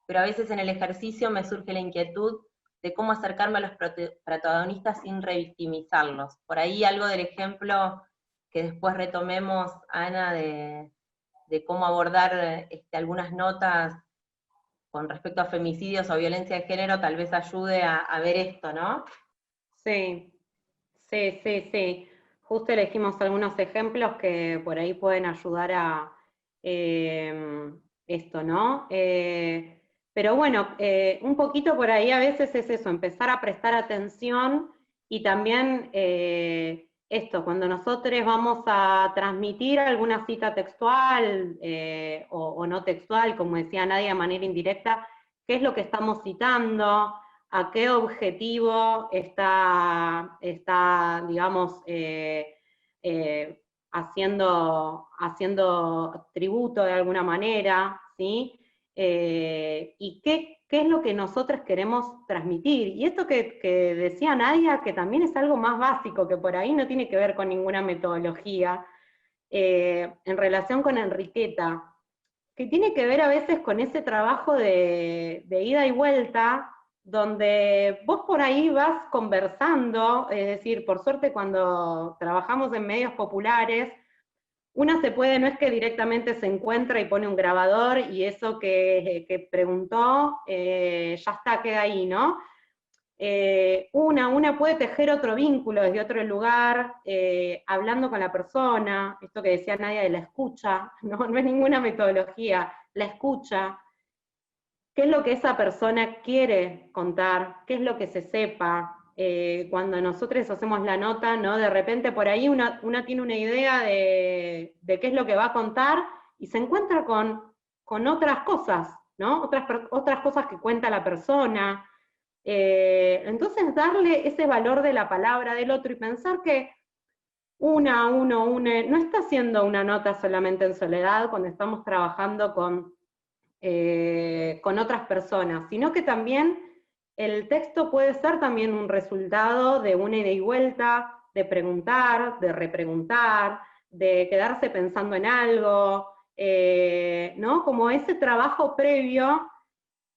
pero a veces en el ejercicio me surge la inquietud de cómo acercarme a los protagonistas sin revictimizarlos. Por ahí algo del ejemplo que después retomemos, Ana, de cómo abordar algunas notas con respecto a femicidios o violencia de género, tal vez ayude a ver esto, ¿no? Sí, sí. Justo elegimos algunos ejemplos que por ahí pueden ayudar a esto, ¿no? Pero bueno, un poquito por ahí a veces es eso, empezar a prestar atención y también esto, cuando nosotros vamos a transmitir alguna cita textual o no textual, como decía Nadia de manera indirecta, ¿qué es lo que estamos citando? ¿A qué objetivo está digamos, haciendo tributo de alguna manera, ¿sí? Y qué es lo que nosotros queremos transmitir. Y esto que decía Nadia, que también es algo más básico, que por ahí no tiene que ver con ninguna metodología, en relación con Enriqueta, que tiene que ver a veces con ese trabajo de ida y vuelta, donde vos por ahí vas conversando, es decir, por suerte cuando trabajamos en medios populares, una se puede, no es que directamente se encuentra y pone un grabador y eso que preguntó, ya está, queda ahí, ¿no? Una puede tejer otro vínculo desde otro lugar, hablando con la persona, esto que decía Nadia de la escucha, no es ninguna metodología, la escucha, qué es lo que esa persona quiere contar, qué es lo que se sepa. Cuando nosotros hacemos la nota, ¿no? De repente por ahí una tiene una idea de qué es lo que va a contar y se encuentra con otras cosas, ¿no? Otras cosas que cuenta la persona. Entonces darle ese valor de la palabra del otro y pensar que uno no está haciendo una nota solamente en soledad cuando estamos trabajando con otras personas, sino que también el texto puede ser también un resultado de una ida y vuelta, de preguntar, de repreguntar, de quedarse pensando en algo, ¿no? Como ese trabajo previo,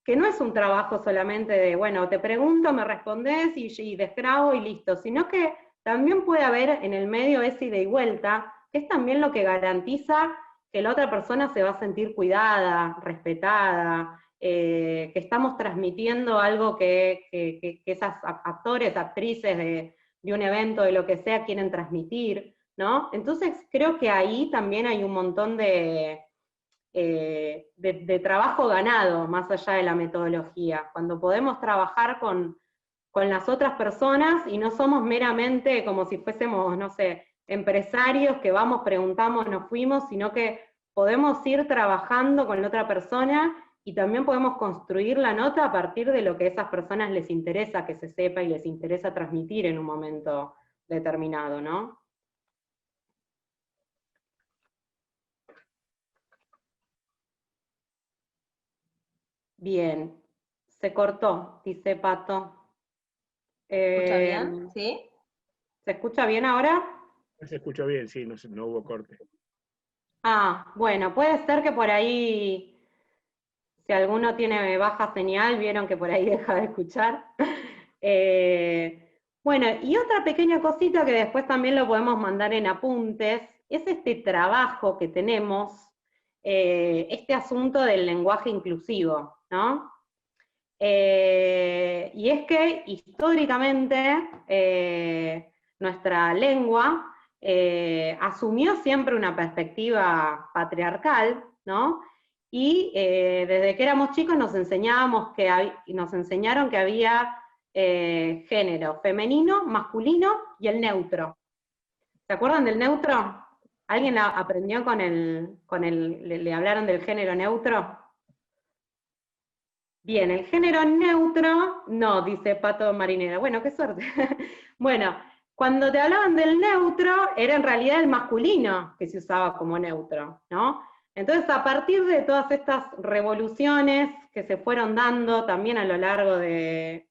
que no es un trabajo solamente de, bueno, te pregunto, me respondés y desgrabo y listo, sino que también puede haber en el medio ese ida y vuelta, que es también lo que garantiza que la otra persona se va a sentir cuidada, respetada, que estamos transmitiendo algo que esos actores, actrices de un evento, de lo que sea, quieren transmitir, ¿no? Entonces creo que ahí también hay un montón de trabajo ganado, más allá de la metodología, cuando podemos trabajar con las otras personas y no somos meramente como si fuésemos, no sé, empresarios que vamos, preguntamos, nos fuimos, sino que podemos ir trabajando con la otra persona y también podemos construir la nota a partir de lo que a esas personas les interesa que se sepa y les interesa transmitir en un momento determinado, ¿no? Bien, se cortó, dice Pato. ¿Se escucha bien? ¿Sí? ¿Se escucha bien ahora? Se escuchó bien, sí, no hubo corte. Ah, bueno, puede ser que por ahí, si alguno tiene baja señal, vieron que por ahí deja de escuchar. Bueno, y otra pequeña cosita que después también lo podemos mandar en apuntes, es este trabajo que tenemos, este asunto del lenguaje inclusivo, ¿no? Y es que históricamente nuestra lengua asumió siempre una perspectiva patriarcal, ¿no? Y desde que éramos chicos nos enseñaron que había género femenino, masculino y el neutro. ¿Se acuerdan del neutro? ¿Alguien aprendió le hablaron del género neutro? Bien, el género neutro, no, dice Pato Marinera. Bueno, qué suerte. Bueno, cuando te hablaban del neutro, era en realidad el masculino que se usaba como neutro, ¿no? Entonces, a partir de todas estas revoluciones que se fueron dando también a lo largo de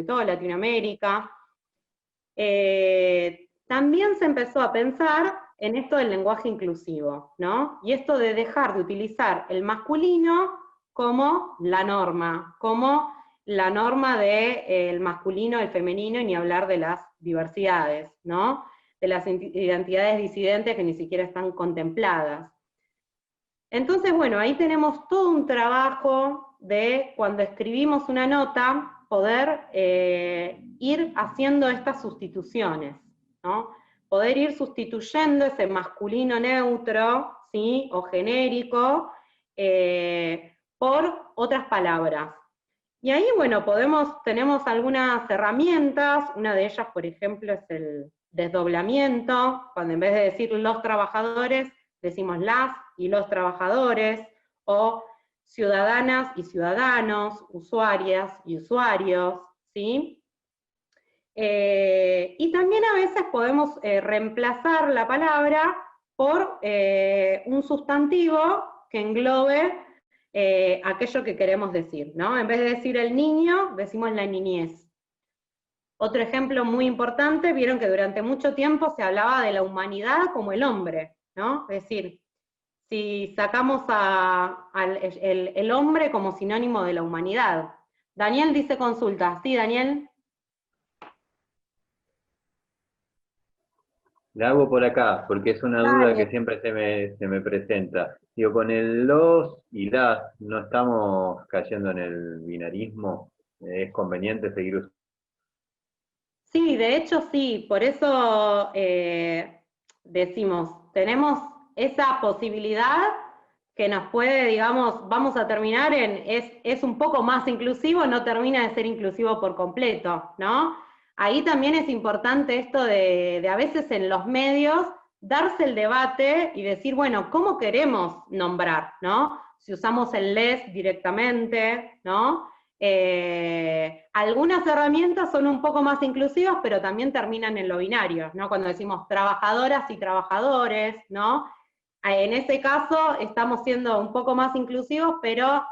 toda Latinoamérica, también se empezó a pensar en esto del lenguaje inclusivo, ¿no? Y esto de dejar de utilizar el masculino como la norma, como la norma del masculino, el femenino, y ni hablar de las diversidades, ¿no? De las identidades disidentes que ni siquiera están contempladas. Entonces, bueno, ahí tenemos todo un trabajo de cuando escribimos una nota, poder ir haciendo estas sustituciones, ¿no? Poder ir sustituyendo ese masculino neutro, ¿sí? O genérico, por otras palabras. Y ahí, bueno, tenemos algunas herramientas, una de ellas, por ejemplo, es el desdoblamiento, cuando en vez de decir los trabajadores, decimos las y los trabajadores, o ciudadanas y ciudadanos, usuarias y usuarios, ¿sí? Y también a veces podemos reemplazar la palabra por un sustantivo que englobe aquello que queremos decir, ¿no? En vez de decir el niño, decimos la niñez. Otro ejemplo muy importante, vieron que durante mucho tiempo se hablaba de la humanidad como el hombre, ¿no? Es decir, si sacamos el hombre como sinónimo de la humanidad. Daniel dice consulta. ¿Sí, Daniel? La hago por acá, porque es una duda que siempre se me presenta. Digo, con el los y las, ¿no estamos cayendo en el binarismo? ¿Es conveniente seguir usando? Sí, de hecho sí, por eso decimos, tenemos esa posibilidad que nos puede, digamos, vamos a terminar es un poco más inclusivo, no termina de ser inclusivo por completo, ¿no? Ahí también es importante esto de a veces en los medios darse el debate y decir, bueno, ¿cómo queremos nombrar, no? Si usamos el les directamente, ¿no? Algunas herramientas son un poco más inclusivas, pero también terminan en lo binario, ¿no? Cuando decimos trabajadoras y trabajadores, ¿no? En ese caso estamos siendo un poco más inclusivos, pero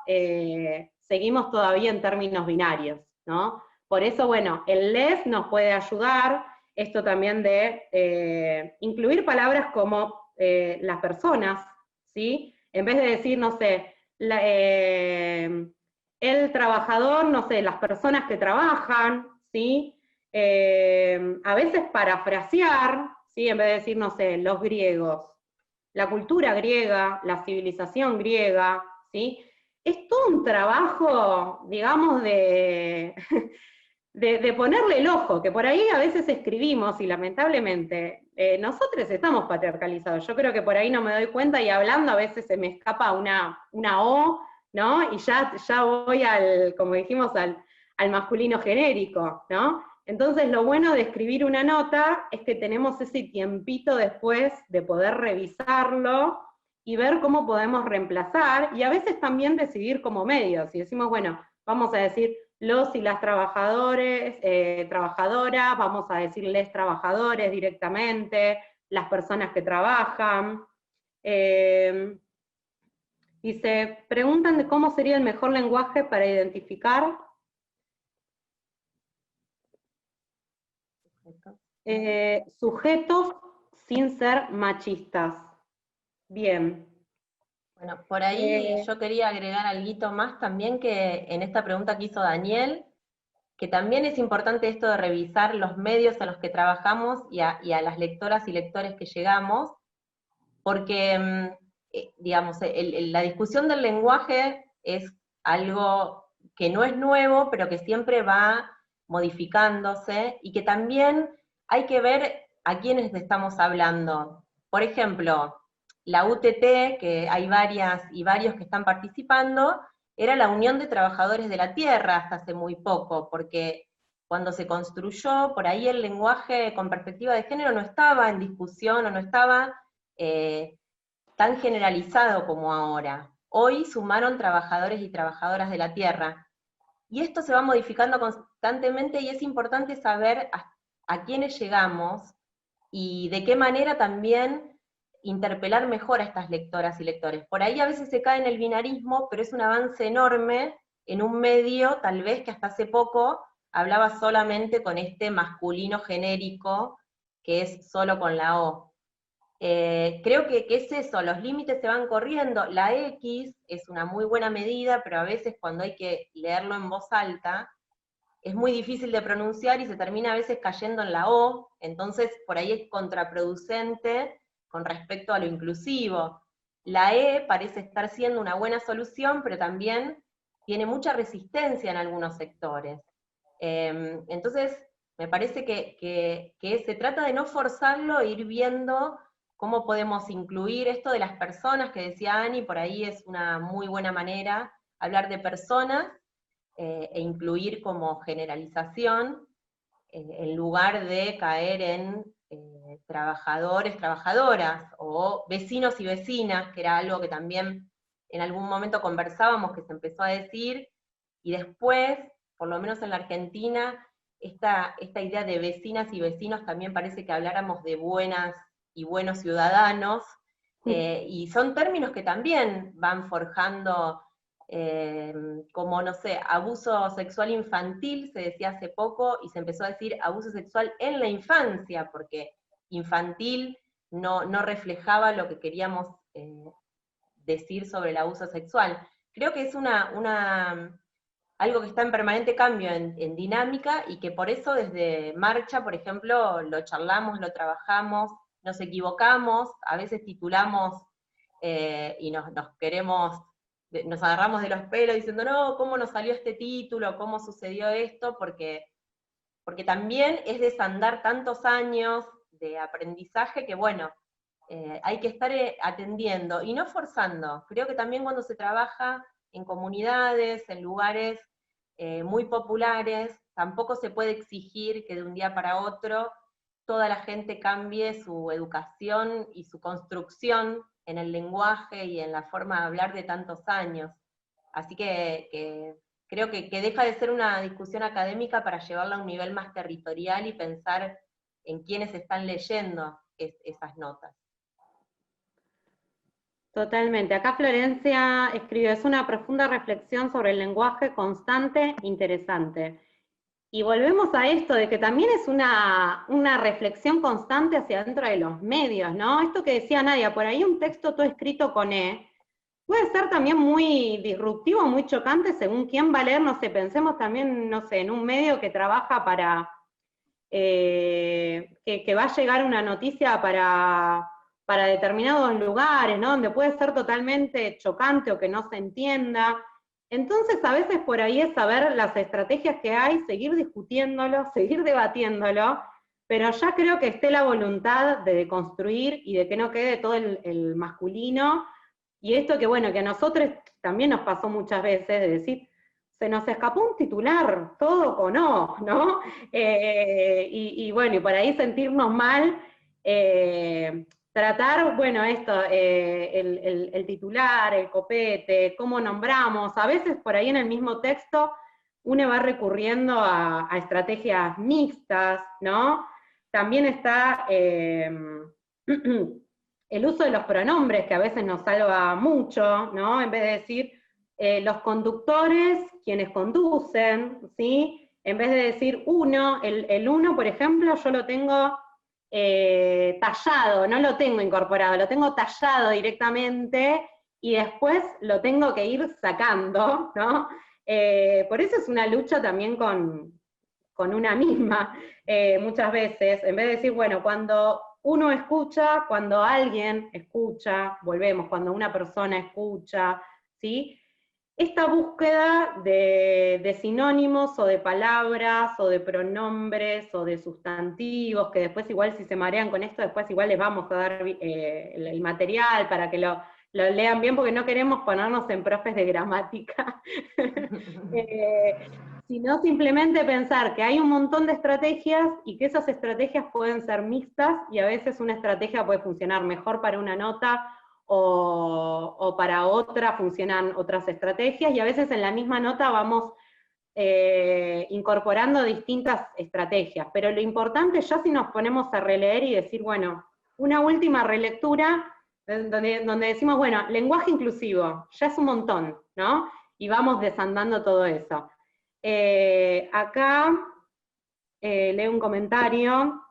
seguimos todavía en términos binarios, ¿no? Por eso, bueno, el les nos puede ayudar, esto también de incluir palabras como las personas, ¿sí? En vez de decir, no sé, el trabajador, no sé, las personas que trabajan, ¿sí? A veces parafrasear, ¿sí? En vez de decir, no sé, los griegos, la cultura griega, la civilización griega, ¿sí? Es todo un trabajo, digamos, de ponerle el ojo, que por ahí a veces escribimos y lamentablemente nosotros estamos patriarcalizados. Yo creo que por ahí no me doy cuenta y hablando a veces se me escapa una O, ¿no? Y ya voy como dijimos, al masculino genérico, ¿no? Entonces lo bueno de escribir una nota es que tenemos ese tiempito después de poder revisarlo y ver cómo podemos reemplazar, y a veces también decidir como medios, y decimos, bueno, vamos a decir los y las trabajadores, trabajadoras, vamos a decirles trabajadores directamente, las personas que trabajan. Y se preguntan de cómo sería el mejor lenguaje para identificar sujetos sin ser machistas. Bien. Bueno, por ahí yo quería agregar algo más también, que en esta pregunta que hizo Daniel, que también es importante esto de revisar los medios en los que trabajamos y a las lectoras y lectores que llegamos, porque, digamos, la discusión del lenguaje es algo que no es nuevo, pero que siempre va modificándose, y que también hay que ver a quiénes estamos hablando. Por ejemplo, la UTT, que hay varias y varios que están participando, era la Unión de Trabajadores de la Tierra hasta hace muy poco, porque cuando se construyó, por ahí el lenguaje con perspectiva de género no estaba en discusión, o no estaba tan generalizado como ahora. Hoy sumaron trabajadores y trabajadoras de la tierra, y esto se va modificando constantemente, y es importante saber a quiénes llegamos, y de qué manera también interpelar mejor a estas lectoras y lectores. Por ahí a veces se cae en el binarismo, pero es un avance enorme en un medio, tal vez que hasta hace poco hablaba solamente con este masculino genérico, que es solo con la O. Creo que es eso, los límites se van corriendo. La X es una muy buena medida, pero a veces cuando hay que leerlo en voz alta, es muy difícil de pronunciar y se termina a veces cayendo en la O, entonces por ahí es contraproducente con respecto a lo inclusivo. La E parece estar siendo una buena solución, pero también tiene mucha resistencia en algunos sectores. Entonces, me parece que se trata de no forzarlo e ir viendo cómo podemos incluir esto de las personas, que decía Ani, por ahí es una muy buena manera, hablar de personas, e incluir como generalización, en lugar de caer en trabajadores, trabajadoras, o vecinos y vecinas, que era algo que también en algún momento conversábamos, que se empezó a decir, y después, por lo menos en la Argentina, esta idea de vecinas y vecinos también parece que habláramos de buenas y buenos ciudadanos, y son términos que también van forjando, como, no sé, abuso sexual infantil, se decía hace poco, y se empezó a decir abuso sexual en la infancia, porque infantil no reflejaba lo que queríamos decir sobre el abuso sexual. Creo que es algo que está en permanente cambio en dinámica, y que por eso desde Marcha, por ejemplo, lo charlamos, lo trabajamos, nos equivocamos, a veces titulamos y nos agarramos de los pelos diciendo, no, ¿cómo nos salió este título? ¿Cómo sucedió esto? Porque también es desandar tantos años de aprendizaje que, bueno, hay que estar atendiendo y no forzando. Creo que también cuando se trabaja en comunidades, en lugares muy populares, tampoco se puede exigir que de un día para otro toda la gente cambie su educación y su construcción en el lenguaje y en la forma de hablar de tantos años. Así que creo que deja de ser una discusión académica para llevarla a un nivel más territorial y pensar en quiénes están leyendo esas notas. Totalmente. Acá Florencia escribió, es una profunda reflexión sobre el lenguaje constante, interesante. Y volvemos a esto de que también es una reflexión constante hacia dentro de los medios, ¿no? Esto que decía Nadia, por ahí un texto todo escrito con E, puede ser también muy disruptivo, muy chocante según quién va a leer, no sé, pensemos también, no sé, en un medio que trabaja para, que va a llegar una noticia para determinados lugares, ¿no? Donde puede ser totalmente chocante o que no se entienda. Entonces, a veces por ahí es saber las estrategias que hay, seguir discutiéndolo, seguir debatiéndolo, pero ya creo que esté la voluntad de deconstruir y de que no quede todo el masculino, y esto que, bueno, que a nosotros también nos pasó muchas veces, de decir, se nos escapó un titular, todo o no, ¿no? Y bueno, y por ahí sentirnos mal, tratar, bueno, esto, el titular, el copete, cómo nombramos, a veces por ahí en el mismo texto uno va recurriendo a estrategias mixtas, ¿no? También está el uso de los pronombres, que a veces nos salva mucho, ¿no? En vez de decir los conductores, quienes conducen, ¿sí? En vez de decir uno, el uno, por ejemplo, yo lo tengo tallado, no lo tengo incorporado, lo tengo tallado directamente y después lo tengo que ir sacando, ¿no? Por eso es una lucha también con una misma, muchas veces, en vez de decir, bueno, cuando uno escucha, cuando alguien escucha, volvemos, cuando una persona escucha, ¿sí? Esta búsqueda de sinónimos o de palabras o de pronombres o de sustantivos, que después igual si se marean con esto, después igual les vamos a dar el material para que lo lean bien, porque no queremos ponernos en profes de gramática, sino simplemente pensar que hay un montón de estrategias y que esas estrategias pueden ser mixtas, y a veces una estrategia puede funcionar mejor para una nota, o para otra funcionan otras estrategias, y a veces en la misma nota vamos incorporando distintas estrategias, pero lo importante ya si nos ponemos a releer y decir, bueno, una última relectura, donde decimos, bueno, lenguaje inclusivo, ya es un montón, ¿no? Y vamos desandando todo eso. Acá leo un comentario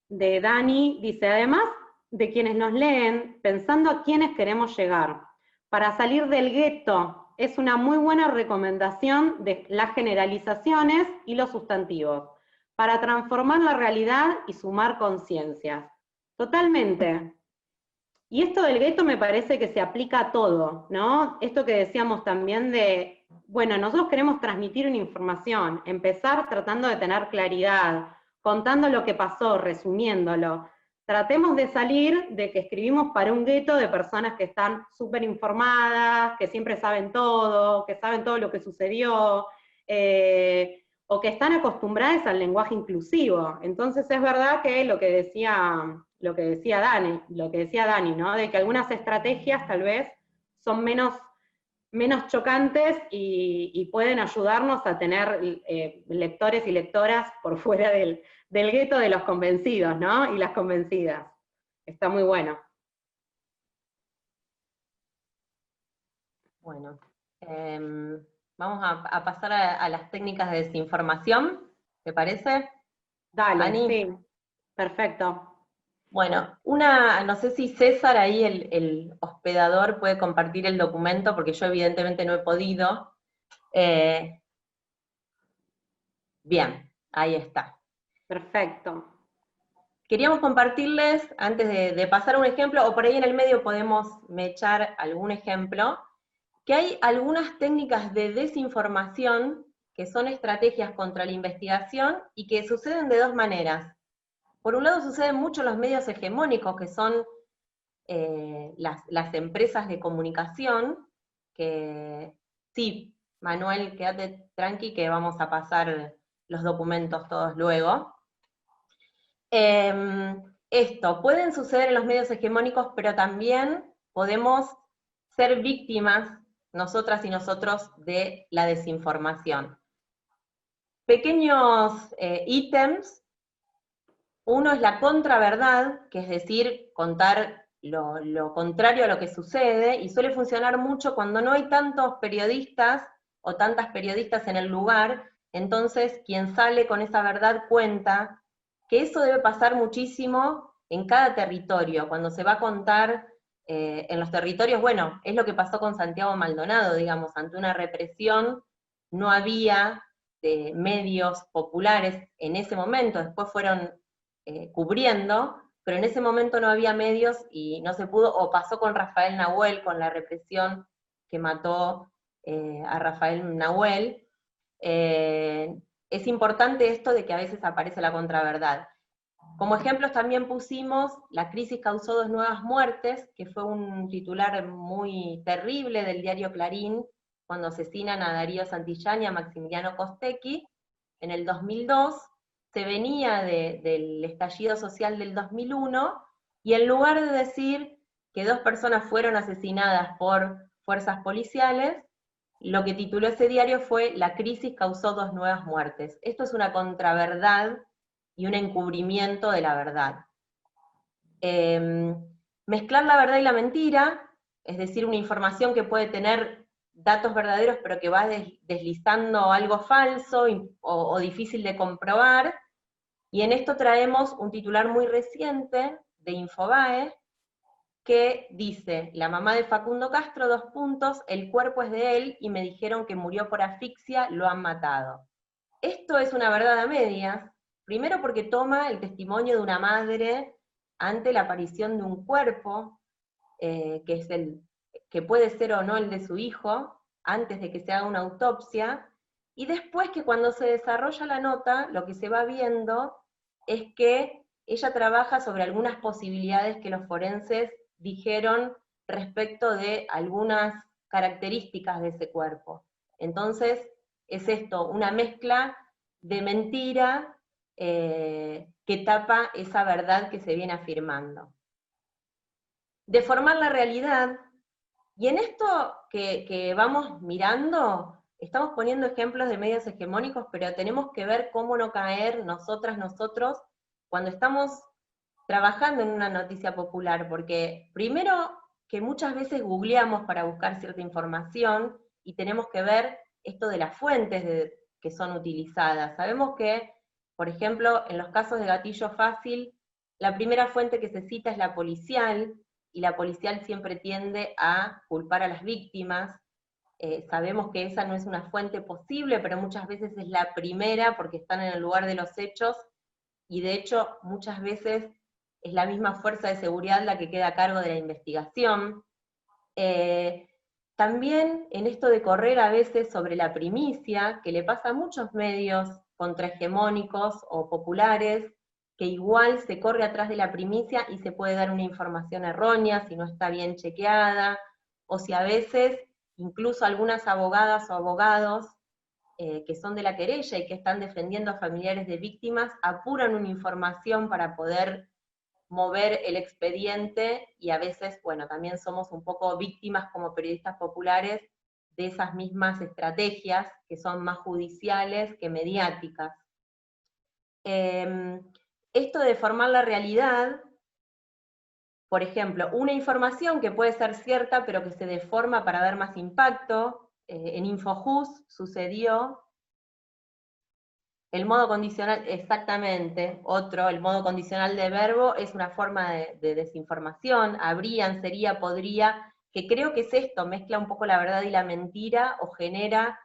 de Dani, dice, además, de quienes nos leen pensando a quiénes queremos llegar. Para salir del gueto es una muy buena recomendación de las generalizaciones y los sustantivos, para transformar la realidad y sumar conciencias. Totalmente. Y esto del gueto me parece que se aplica a todo, ¿no? Esto que decíamos también de, bueno, nosotros queremos transmitir una información, empezar tratando de tener claridad, contando lo que pasó, resumiéndolo. Tratemos de salir de que escribimos para un gueto de personas que están súper informadas, que siempre saben todo lo que sucedió, o que están acostumbradas al lenguaje inclusivo. Entonces es verdad que lo que decía Dani, ¿no? De que algunas estrategias tal vez son menos chocantes y pueden ayudarnos a tener lectores y lectoras por fuera del gueto de los convencidos, ¿no? Y las convencidas. Está muy bueno. Bueno, vamos a pasar a las técnicas de desinformación, ¿te parece? Dale, Ani. sí, perfecto. Bueno, no sé si César ahí, el hospedador, puede compartir el documento, porque yo evidentemente no he podido. Bien, ahí está. Perfecto. Queríamos compartirles, antes de pasar un ejemplo, o por ahí en el medio podemos echar algún ejemplo, que hay algunas técnicas de desinformación que son estrategias contra la investigación y que suceden de dos maneras. Por un lado suceden mucho en los medios hegemónicos, que son las empresas de comunicación, que sí, Manuel, quédate tranqui que vamos a pasar los documentos todos luego. Esto pueden suceder en los medios hegemónicos, pero también podemos ser víctimas, nosotras y nosotros, de la desinformación. Pequeños ítems. Uno es la contraverdad, que es decir, contar lo contrario a lo que sucede, y suele funcionar mucho cuando no hay tantos periodistas o tantas periodistas en el lugar. Entonces quien sale con esa verdad cuenta que eso debe pasar muchísimo en cada territorio, cuando se va a contar en los territorios. Bueno, es lo que pasó con Santiago Maldonado, digamos, ante una represión no había medios populares en ese momento, después fueron cubriendo, pero en ese momento no había medios y no se pudo, o pasó con Rafael Nahuel, con la represión que mató a Rafael Nahuel. Es importante esto de que a veces aparece la contraverdad. Como ejemplos también pusimos La crisis causó 2 nuevas muertes, que fue un titular muy terrible del diario Clarín, cuando asesinan a Darío Santillán y a Maximiliano Costecchi en el 2002, se venía del estallido social del 2001, y en lugar de decir que 2 personas fueron asesinadas por fuerzas policiales, lo que tituló ese diario fue La crisis causó 2 nuevas muertes. Esto es una contraverdad y un encubrimiento de la verdad. Mezclar la verdad y la mentira, es decir, una información que puede tener datos verdaderos pero que va deslizando algo falso o difícil de comprobar, y en esto traemos un titular muy reciente de Infobae, que dice: la mamá de Facundo Castro, 2 puntos, el cuerpo es de él y me dijeron que murió por asfixia, lo han matado. Esto es una verdad a medias, primero porque toma el testimonio de una madre ante la aparición de un cuerpo, que puede ser o no el de su hijo, antes de que se haga una autopsia, y después que cuando se desarrolla la nota, lo que se va viendo es que ella trabaja sobre algunas posibilidades que los forenses dijeron respecto de algunas características de ese cuerpo. Entonces, es esto, una mezcla de mentira que tapa esa verdad que se viene afirmando. Deformar la realidad, y en esto que vamos mirando, estamos poniendo ejemplos de medios hegemónicos, pero tenemos que ver cómo no caer nosotros, cuando estamos trabajando en una noticia popular, porque primero que muchas veces googleamos para buscar cierta información, y tenemos que ver esto de las fuentes que son utilizadas. Sabemos que, por ejemplo, en los casos de gatillo fácil, La primera fuente que se cita es la policial, y la policial siempre tiende a culpar a las víctimas. Sabemos que esa no es una fuente posible, pero muchas veces es la primera porque están en el lugar de los hechos, y de hecho muchas veces es la misma fuerza de seguridad la que queda a cargo de la investigación. También en esto de correr a veces sobre la primicia, que le pasa a muchos medios contrahegemónicos o populares, que igual se corre atrás de la primicia y se puede dar una información errónea si no está bien chequeada, o si a veces incluso algunas abogadas o abogados que son de la querella y que están defendiendo a familiares de víctimas, apuran una información para poder mover el expediente, y a veces, bueno, también somos un poco víctimas como periodistas populares de esas mismas estrategias que son más judiciales que mediáticas. Esto de deformar la realidad, por ejemplo, una información que puede ser cierta pero que se deforma para dar más impacto, en Infojust sucedió. El modo condicional, exactamente, el modo condicional de verbo es una forma de desinformación, habrían, sería, podría, que creo que es esto, mezcla un poco la verdad y la mentira, o genera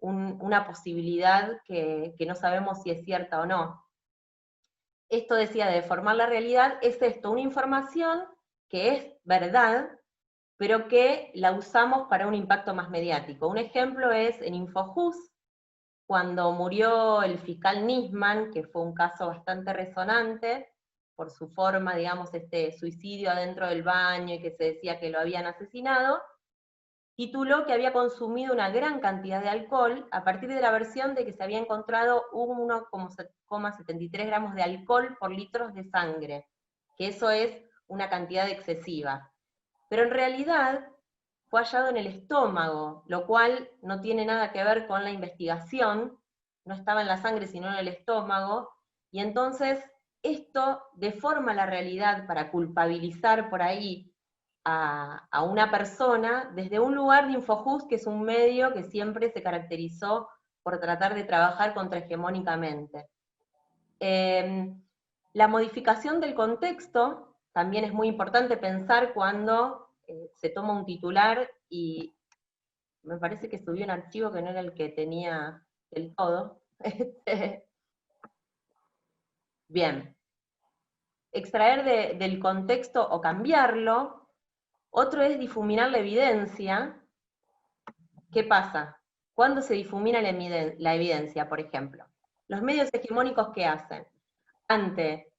una posibilidad que no sabemos si es cierta o no. Esto decía de deformar la realidad, es esto, una información que es verdad, pero que la usamos para un impacto más mediático. Un ejemplo es en Infojust, cuando murió el fiscal Nisman, que fue un caso bastante resonante, por su forma, digamos, este suicidio adentro del baño y que se decía que lo habían asesinado, tituló que había consumido una gran cantidad de alcohol a partir de la versión de que se había encontrado 1,73 gramos de alcohol por litros de sangre, que eso es una cantidad excesiva. Pero en realidad fue hallado en el estómago, lo cual no tiene nada que ver con la investigación, no estaba en la sangre sino en el estómago, y entonces esto deforma la realidad para culpabilizar por ahí a una persona desde un lugar de Infojust, que es un medio que siempre se caracterizó por tratar de trabajar contrahegemónicamente. La modificación del contexto también es muy importante pensar cuando se toma un titular y me parece que subí un archivo que no era el que tenía del todo. Bien. Extraer del contexto o cambiarlo. Otro es difuminar la evidencia. ¿Qué pasa? ¿Cuándo se difumina la evidencia, por ejemplo? Los medios hegemónicos, ¿qué hacen? Ante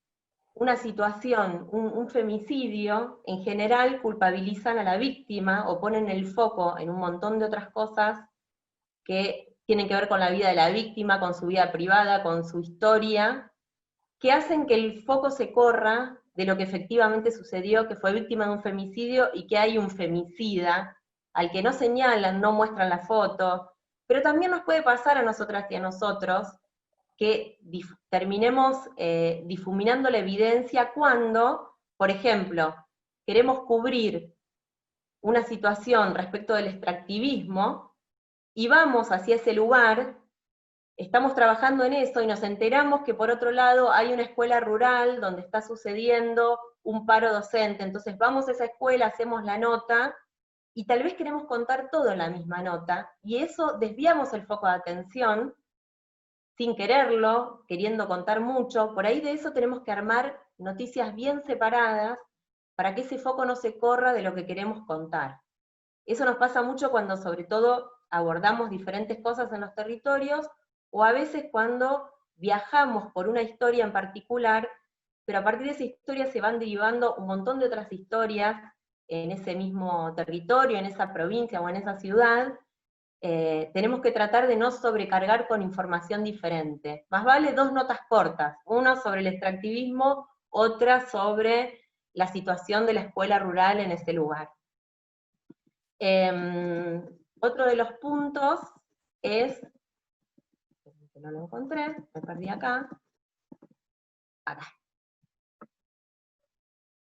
una situación, un femicidio, en general culpabilizan a la víctima o ponen el foco en un montón de otras cosas que tienen que ver con la vida de la víctima, con su vida privada, con su historia, que hacen que el foco se corra de lo que efectivamente sucedió, que fue víctima de un femicidio y que hay un femicida, al que no señalan, no muestran la foto, pero también nos puede pasar a nosotras y a nosotros que terminemos difuminando la evidencia cuando, por ejemplo, queremos cubrir una situación respecto del extractivismo y vamos hacia ese lugar, estamos trabajando en eso y nos enteramos que por otro lado hay una escuela rural donde está sucediendo un paro docente, entonces vamos a esa escuela, hacemos la nota, y tal vez queremos contar todo en la misma nota, y eso desviamos el foco de atención, sin quererlo, queriendo contar mucho. Por ahí de eso tenemos que armar noticias bien separadas, para que ese foco no se corra de lo que queremos contar. Eso nos pasa mucho cuando sobre todo abordamos diferentes cosas en los territorios, o a veces cuando viajamos por una historia en particular, pero a partir de esa historia se van derivando un montón de otras historias en ese mismo territorio, en esa provincia o en esa ciudad. Tenemos que tratar de no sobrecargar con información diferente. Más vale dos notas cortas, una sobre el extractivismo, otra sobre la situación de la escuela rural en ese lugar. Otro de los puntos es, no lo encontré, me perdí acá,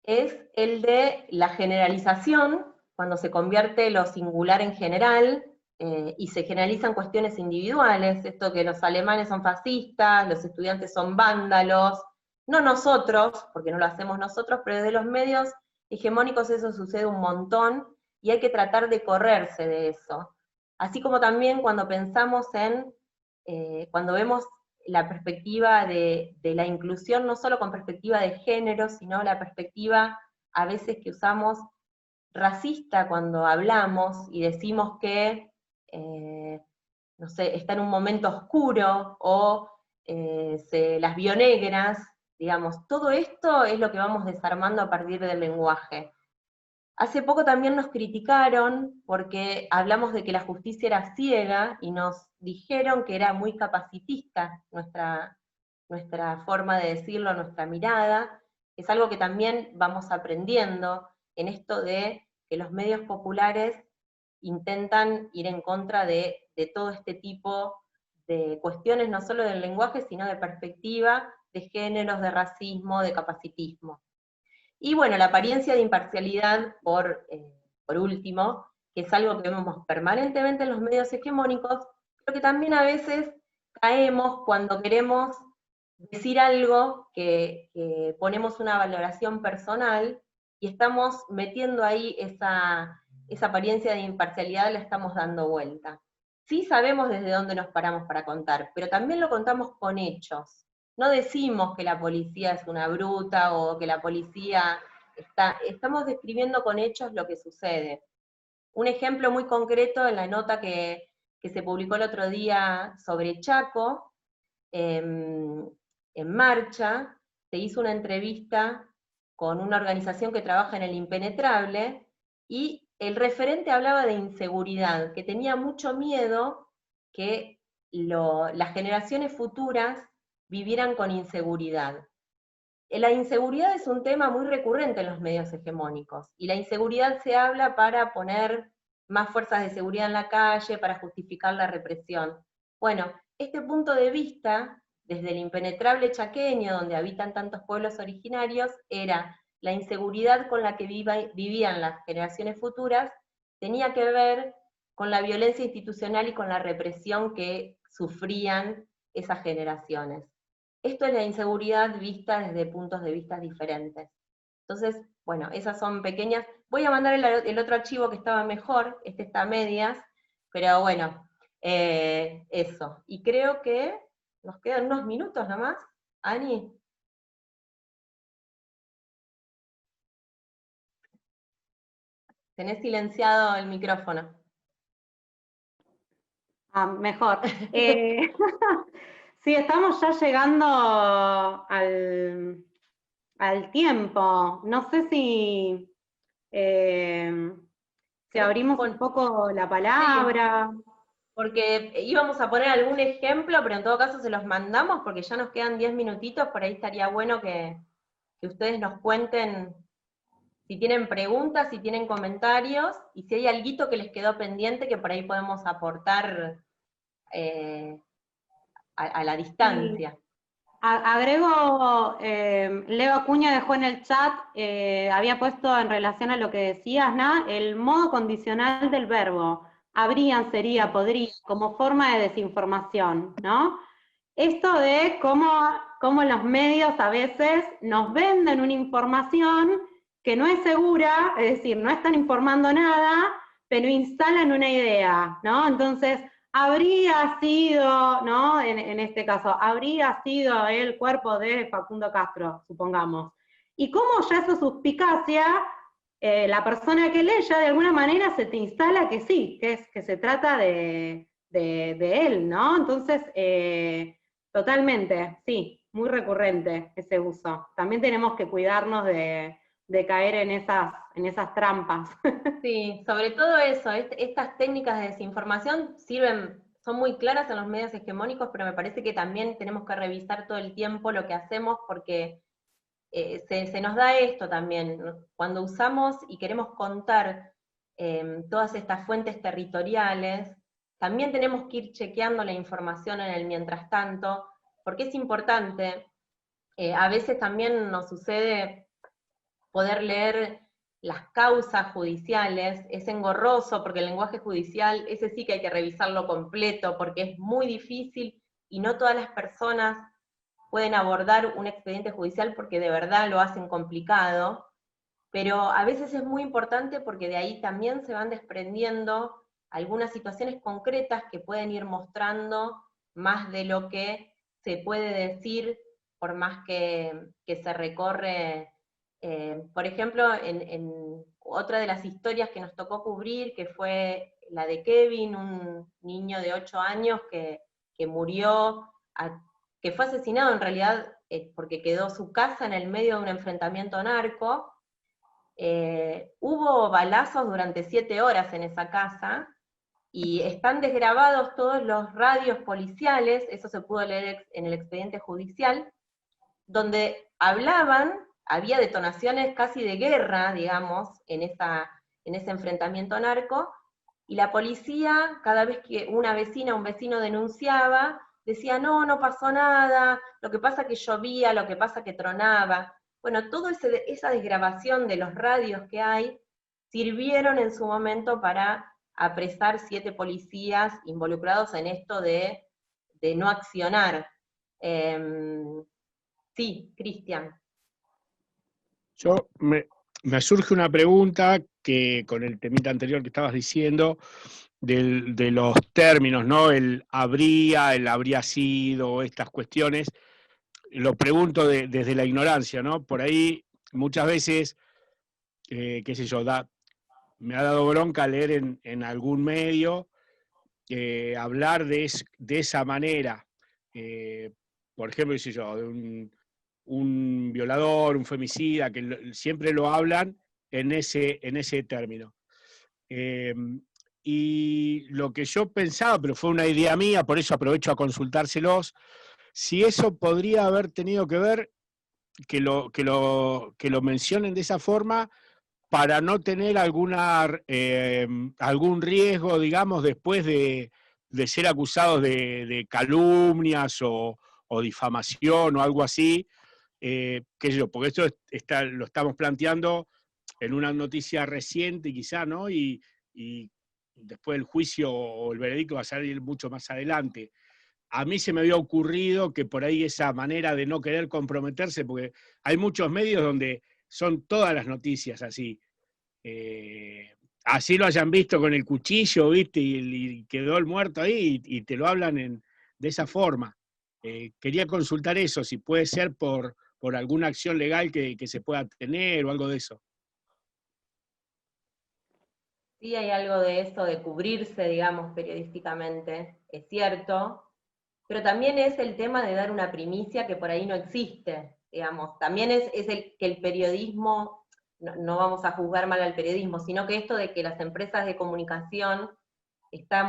es el de la generalización, cuando se convierte lo singular en general, y se generalizan cuestiones individuales, esto que los alemanes son fascistas, los estudiantes son vándalos, no nosotros, porque no lo hacemos nosotros, pero desde los medios hegemónicos eso sucede un montón, y hay que tratar de correrse de eso. Así como también cuando pensamos en, cuando vemos la perspectiva de la inclusión, no solo con perspectiva de género, sino la perspectiva a veces que usamos racista cuando hablamos y decimos que, no sé, está en un momento oscuro, o las vio negras, digamos, todo esto es lo que vamos desarmando a partir del lenguaje. Hace poco también nos criticaron porque hablamos de que la justicia era ciega y nos dijeron que era muy capacitista nuestra forma de decirlo, nuestra mirada. Es algo que también vamos aprendiendo en esto de que los medios populares intentan ir en contra de todo este tipo de cuestiones, no solo del lenguaje, sino de perspectiva, de géneros, de racismo, de capacitismo. Y bueno, la apariencia de imparcialidad, por último, que es algo que vemos permanentemente en los medios hegemónicos, pero que también a veces caemos cuando queremos decir algo que ponemos una valoración personal y estamos metiendo ahí esa apariencia de imparcialidad, la estamos dando vuelta. Sí sabemos desde dónde nos paramos para contar, pero también lo contamos con hechos. No decimos que la policía es una bruta o que la policía estamos describiendo con hechos lo que sucede. Un ejemplo muy concreto en la nota que se publicó el otro día sobre Chaco, en Marcha, se hizo una entrevista con una organización que trabaja en el impenetrable, y el referente hablaba de inseguridad, que tenía mucho miedo que las generaciones futuras vivieran con inseguridad. La inseguridad es un tema muy recurrente en los medios hegemónicos, y la inseguridad se habla para poner más fuerzas de seguridad en la calle, para justificar la represión. Bueno, este punto de vista, desde el impenetrable chaqueño, donde habitan tantos pueblos originarios, era la inseguridad con la que vivían las generaciones futuras, tenía que ver con la violencia institucional y con la represión que sufrían esas generaciones. Esto es la inseguridad vista desde puntos de vista diferentes. Entonces, bueno, esas son pequeñas. Voy a mandar el otro archivo que estaba mejor, este está a medias, pero bueno, eso. Y creo que nos quedan unos minutos nomás. Ani. Tenés silenciado el micrófono. Mejor. Sí, estamos ya llegando al tiempo. No sé si abrimos un poco la palabra. Sí, porque íbamos a poner algún ejemplo, pero en todo caso se los mandamos porque ya nos quedan 10 minutitos, por ahí estaría bueno que ustedes nos cuenten si tienen preguntas, si tienen comentarios, y si hay alguito que les quedó pendiente que por ahí podemos aportar a la distancia. Sí. Agrego, Leo Acuña dejó en el chat, había puesto en relación a lo que decías, ¿no? El modo condicional del verbo, habrían, sería, podría, como forma de desinformación, ¿no? Esto de cómo los medios a veces nos venden una información que no es segura, es decir, no están informando nada, pero instalan una idea, ¿no? Entonces, habría sido, ¿no? En este caso, habría sido el cuerpo de Facundo Castro, supongamos. Y cómo ya esa suspicacia, la persona que lee ya de alguna manera se te instala que sí, que se trata de él, ¿no? Entonces, totalmente, sí, muy recurrente ese uso. También tenemos que cuidarnos de caer en esas trampas. Sí, sobre todo eso, estas técnicas de desinformación son muy claras en los medios hegemónicos, pero me parece que también tenemos que revisar todo el tiempo lo que hacemos, porque se nos da esto también, cuando usamos y queremos contar todas estas fuentes territoriales, también tenemos que ir chequeando la información en el mientras tanto, porque es importante. A veces también nos sucede poder leer las causas judiciales, es engorroso porque el lenguaje judicial, ese sí que hay que revisarlo completo, porque es muy difícil y no todas las personas pueden abordar un expediente judicial porque de verdad lo hacen complicado, pero a veces es muy importante porque de ahí también se van desprendiendo algunas situaciones concretas que pueden ir mostrando más de lo que se puede decir, por más que se recorre. Por ejemplo, en otra de las historias que nos tocó cubrir, que fue la de Kevin, un niño de 8 años que murió, que fue asesinado en realidad porque quedó su casa en el medio de un enfrentamiento narco. Hubo balazos durante 7 horas en esa casa, y están desgrabados todos los radios policiales, eso se pudo leer en el expediente judicial, donde había detonaciones casi de guerra, digamos, en ese enfrentamiento narco, y la policía, cada vez que una vecina o un vecino denunciaba, decía, no, no pasó nada, lo que pasa que llovía, lo que pasa que tronaba. Bueno, toda esa desgrabación de los radios que hay, sirvieron en su momento para apresar 7 policías involucrados en esto de no accionar. Sí, Cristian. Me surge una pregunta que con el temita anterior que estabas diciendo, de los términos, ¿no? El habría sido, estas cuestiones. Lo pregunto desde la ignorancia, ¿no? Por ahí muchas veces, qué sé yo, me ha dado bronca leer en algún medio hablar de esa manera. Por ejemplo, qué sé yo, de un violador, un femicida, que siempre lo hablan en ese término. Y lo que yo pensaba, pero fue una idea mía, por eso aprovecho a consultárselos, si eso podría haber tenido que ver, que lo mencionen de esa forma, para no tener algún riesgo, digamos, después de ser acusados de calumnias o difamación o algo así, qué sé yo, porque esto lo estamos planteando en una noticia reciente quizá, ¿no? Y después el juicio o el veredicto va a salir mucho más adelante. A mí se me había ocurrido que por ahí esa manera de no querer comprometerse, porque hay muchos medios donde son todas las noticias así. Así lo hayan visto con el cuchillo, ¿viste? Y quedó el muerto ahí y te lo hablan de esa forma. Quería consultar eso, si puede ser por alguna acción legal que se pueda tener o algo de eso. Sí, hay algo de eso, de cubrirse, digamos, periodísticamente, es cierto, pero también es el tema de dar una primicia que por ahí no existe, digamos. También es que el periodismo, no vamos a juzgar mal al periodismo, sino que esto de que las empresas de comunicación se está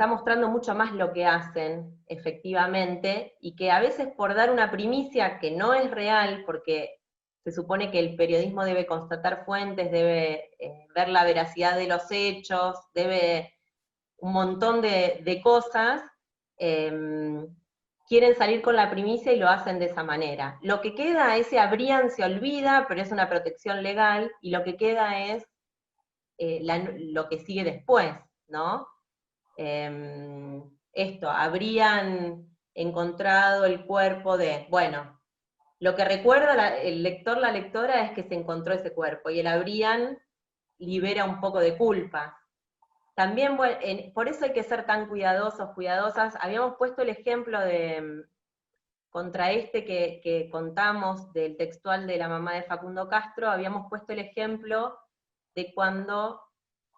mostrando mucho más lo que hacen, efectivamente, y que a veces por dar una primicia que no es real, porque se supone que el periodismo debe constatar fuentes, debe ver la veracidad de los hechos, debe un montón de cosas, quieren salir con la primicia y lo hacen de esa manera. Lo que queda, ese habrían se olvida, pero es una protección legal, y lo que queda es lo que sigue después, ¿no? Habrían encontrado el cuerpo de, bueno, lo que recuerda el lector, la lectora, es que se encontró ese cuerpo, y el habrían libera un poco de culpa. También, por eso hay que ser tan cuidadosos, cuidadosas. Habíamos puesto el ejemplo contra que contamos del textual de la mamá de Facundo Castro, habíamos puesto el ejemplo de cuando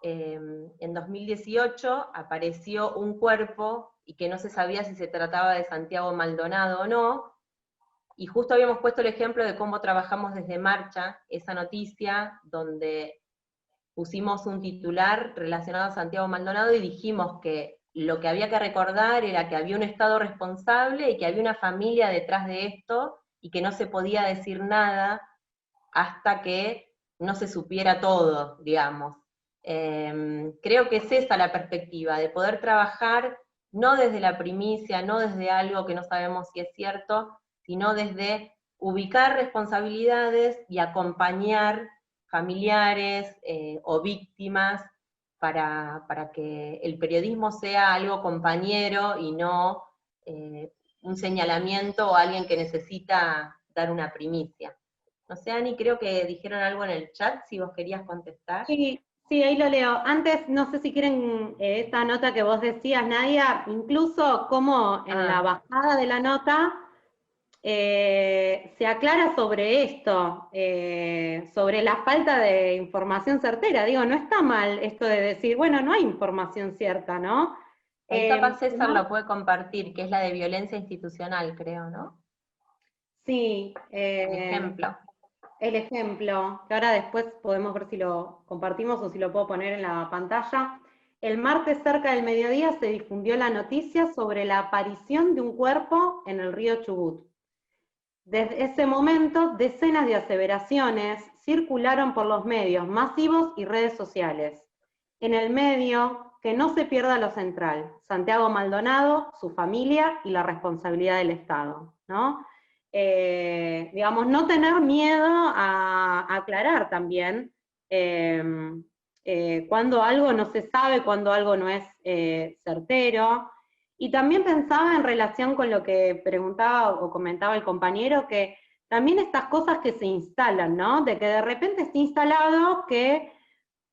en 2018 apareció un cuerpo y que no se sabía si se trataba de Santiago Maldonado o no, y justo habíamos puesto el ejemplo de cómo trabajamos desde Marcha esa noticia, donde pusimos un titular relacionado a Santiago Maldonado y dijimos que lo que había que recordar era que había un Estado responsable y que había una familia detrás de esto, y que no se podía decir nada hasta que no se supiera todo, digamos. Creo que es esa la perspectiva, de poder trabajar no desde la primicia, no desde algo que no sabemos si es cierto, sino desde ubicar responsabilidades y acompañar familiares o víctimas para que el periodismo sea algo compañero y no un señalamiento o alguien que necesita dar una primicia. No sé, Ani, creo que dijeron algo en el chat, si vos querías contestar. Sí, sí, ahí lo leo. Antes, no sé si quieren esta nota que vos decías, Nadia, incluso como en la bajada de la nota se aclara sobre esto, sobre la falta de información certera. Digo, no está mal esto de decir, bueno, no hay información cierta, ¿no? Ahí capaz César lo puede compartir, que es la de violencia institucional, creo, ¿no? Sí. El ejemplo. El ejemplo, que ahora después podemos ver si lo compartimos o si lo puedo poner en la pantalla. El martes cerca del mediodía se difundió la noticia sobre la aparición de un cuerpo en el río Chubut. Desde ese momento, decenas de aseveraciones circularon por los medios masivos y redes sociales. En el medio, que no se pierda lo central, Santiago Maldonado, su familia y la responsabilidad del Estado, ¿no? Digamos, no tener miedo a aclarar también cuando algo no se sabe, cuando algo no es certero. Y también pensaba en relación con lo que preguntaba o comentaba el compañero, que también estas cosas que se instalan, ¿no? De que de repente está instalado que,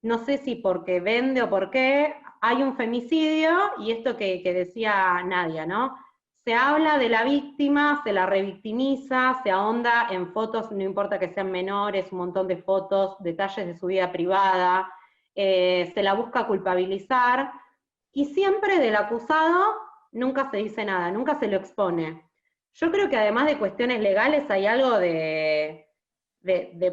no sé si porque vende o por qué, hay un femicidio, y esto que decía Nadia, ¿no? Se habla de la víctima, se la revictimiza, se ahonda en fotos, no importa que sean menores, un montón de fotos, detalles de su vida privada, se la busca culpabilizar, y siempre del acusado nunca se dice nada, nunca se lo expone. Yo creo que además de cuestiones legales hay algo de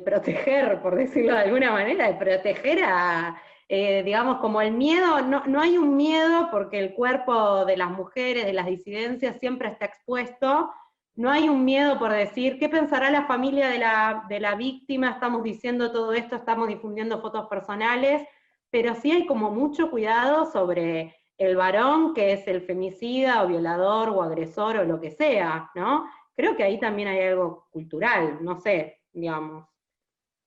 proteger, por decirlo de alguna manera, de proteger a, digamos, como el miedo, no hay un miedo porque el cuerpo de las mujeres, de las disidencias, siempre está expuesto, no hay un miedo por decir, ¿qué pensará la familia de la víctima? Estamos diciendo todo esto, estamos difundiendo fotos personales, pero sí hay como mucho cuidado sobre el varón que es el femicida o violador o agresor o lo que sea, ¿no? Creo que ahí también hay algo cultural, no sé, digamos.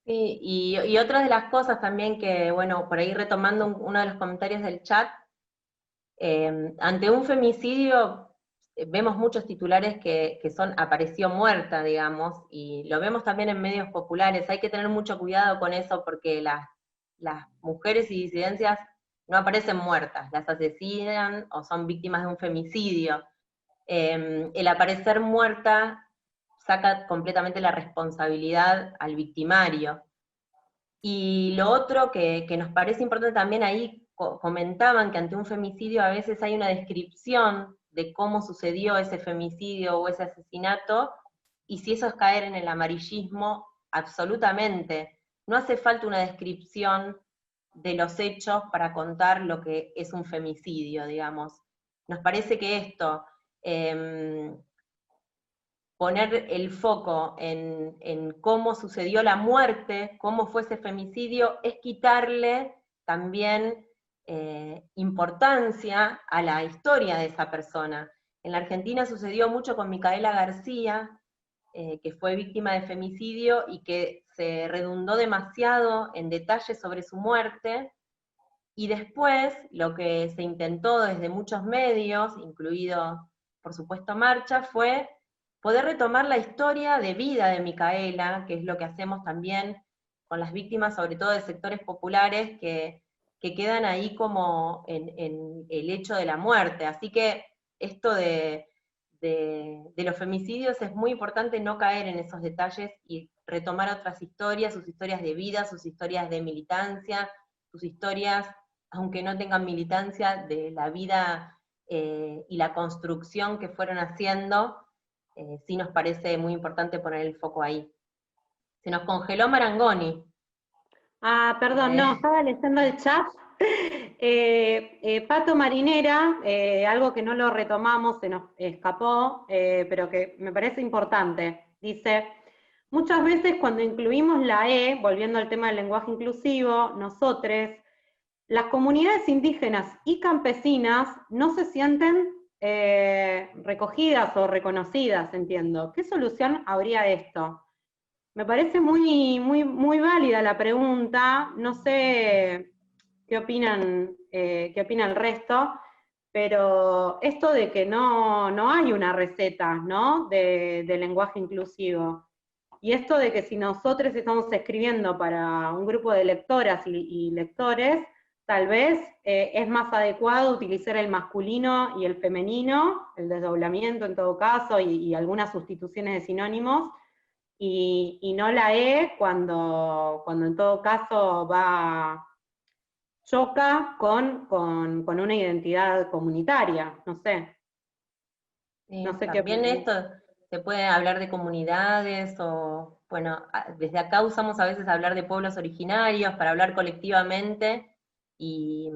Sí, y otra de las cosas también que, bueno, por ahí retomando uno de los comentarios del chat, ante un femicidio vemos muchos titulares que son apareció muerta, digamos, y lo vemos también en medios populares. Hay que tener mucho cuidado con eso porque las mujeres y disidencias no aparecen muertas, las asesinan o son víctimas de un femicidio. El aparecer muerta saca completamente la responsabilidad al victimario. Y lo otro que nos parece importante también ahí, comentaban que ante un femicidio a veces hay una descripción de cómo sucedió ese femicidio o ese asesinato, y si eso es caer en el amarillismo, absolutamente. No hace falta una descripción de los hechos para contar lo que es un femicidio, digamos. Nos parece que esto, poner el foco en cómo sucedió la muerte, cómo fue ese femicidio, es quitarle también importancia a la historia de esa persona. En la Argentina sucedió mucho con Micaela García, que fue víctima de femicidio y que se redundó demasiado en detalles sobre su muerte, y después lo que se intentó desde muchos medios, incluido por supuesto Marcha, fue poder retomar la historia de vida de Micaela, que es lo que hacemos también con las víctimas, sobre todo de sectores populares, que quedan ahí como en el hecho de la muerte. Así que esto de los femicidios es muy importante no caer en esos detalles y retomar otras historias, sus historias de vida, sus historias de militancia, sus historias, aunque no tengan militancia, de la vida y la construcción que fueron haciendo. Sí nos parece muy importante poner el foco ahí. Se nos congeló Marangoni. Ah, perdón, no, estaba leyendo el chat. Pato Marinera, algo que no lo retomamos, se nos escapó, pero que me parece importante. Dice, muchas veces cuando incluimos la E, volviendo al tema del lenguaje inclusivo, nosotres, las comunidades indígenas y campesinas no se sienten recogidas o reconocidas, entiendo. ¿Qué solución habría a esto? Me parece muy válida la pregunta, no sé qué opinan el resto, pero esto de que no hay una receta, ¿no? De lenguaje inclusivo. Y esto de que si nosotros estamos escribiendo para un grupo de lectoras y lectores, tal vez es más adecuado utilizar el masculino y el femenino, el desdoblamiento en todo caso, y algunas sustituciones de sinónimos, y no la E cuando en todo caso choca con una identidad comunitaria, no sé. Sí, No sé qué también opinan. esto se puede hablar de comunidades o, bueno, desde acá usamos a veces hablar de pueblos originarios para hablar colectivamente y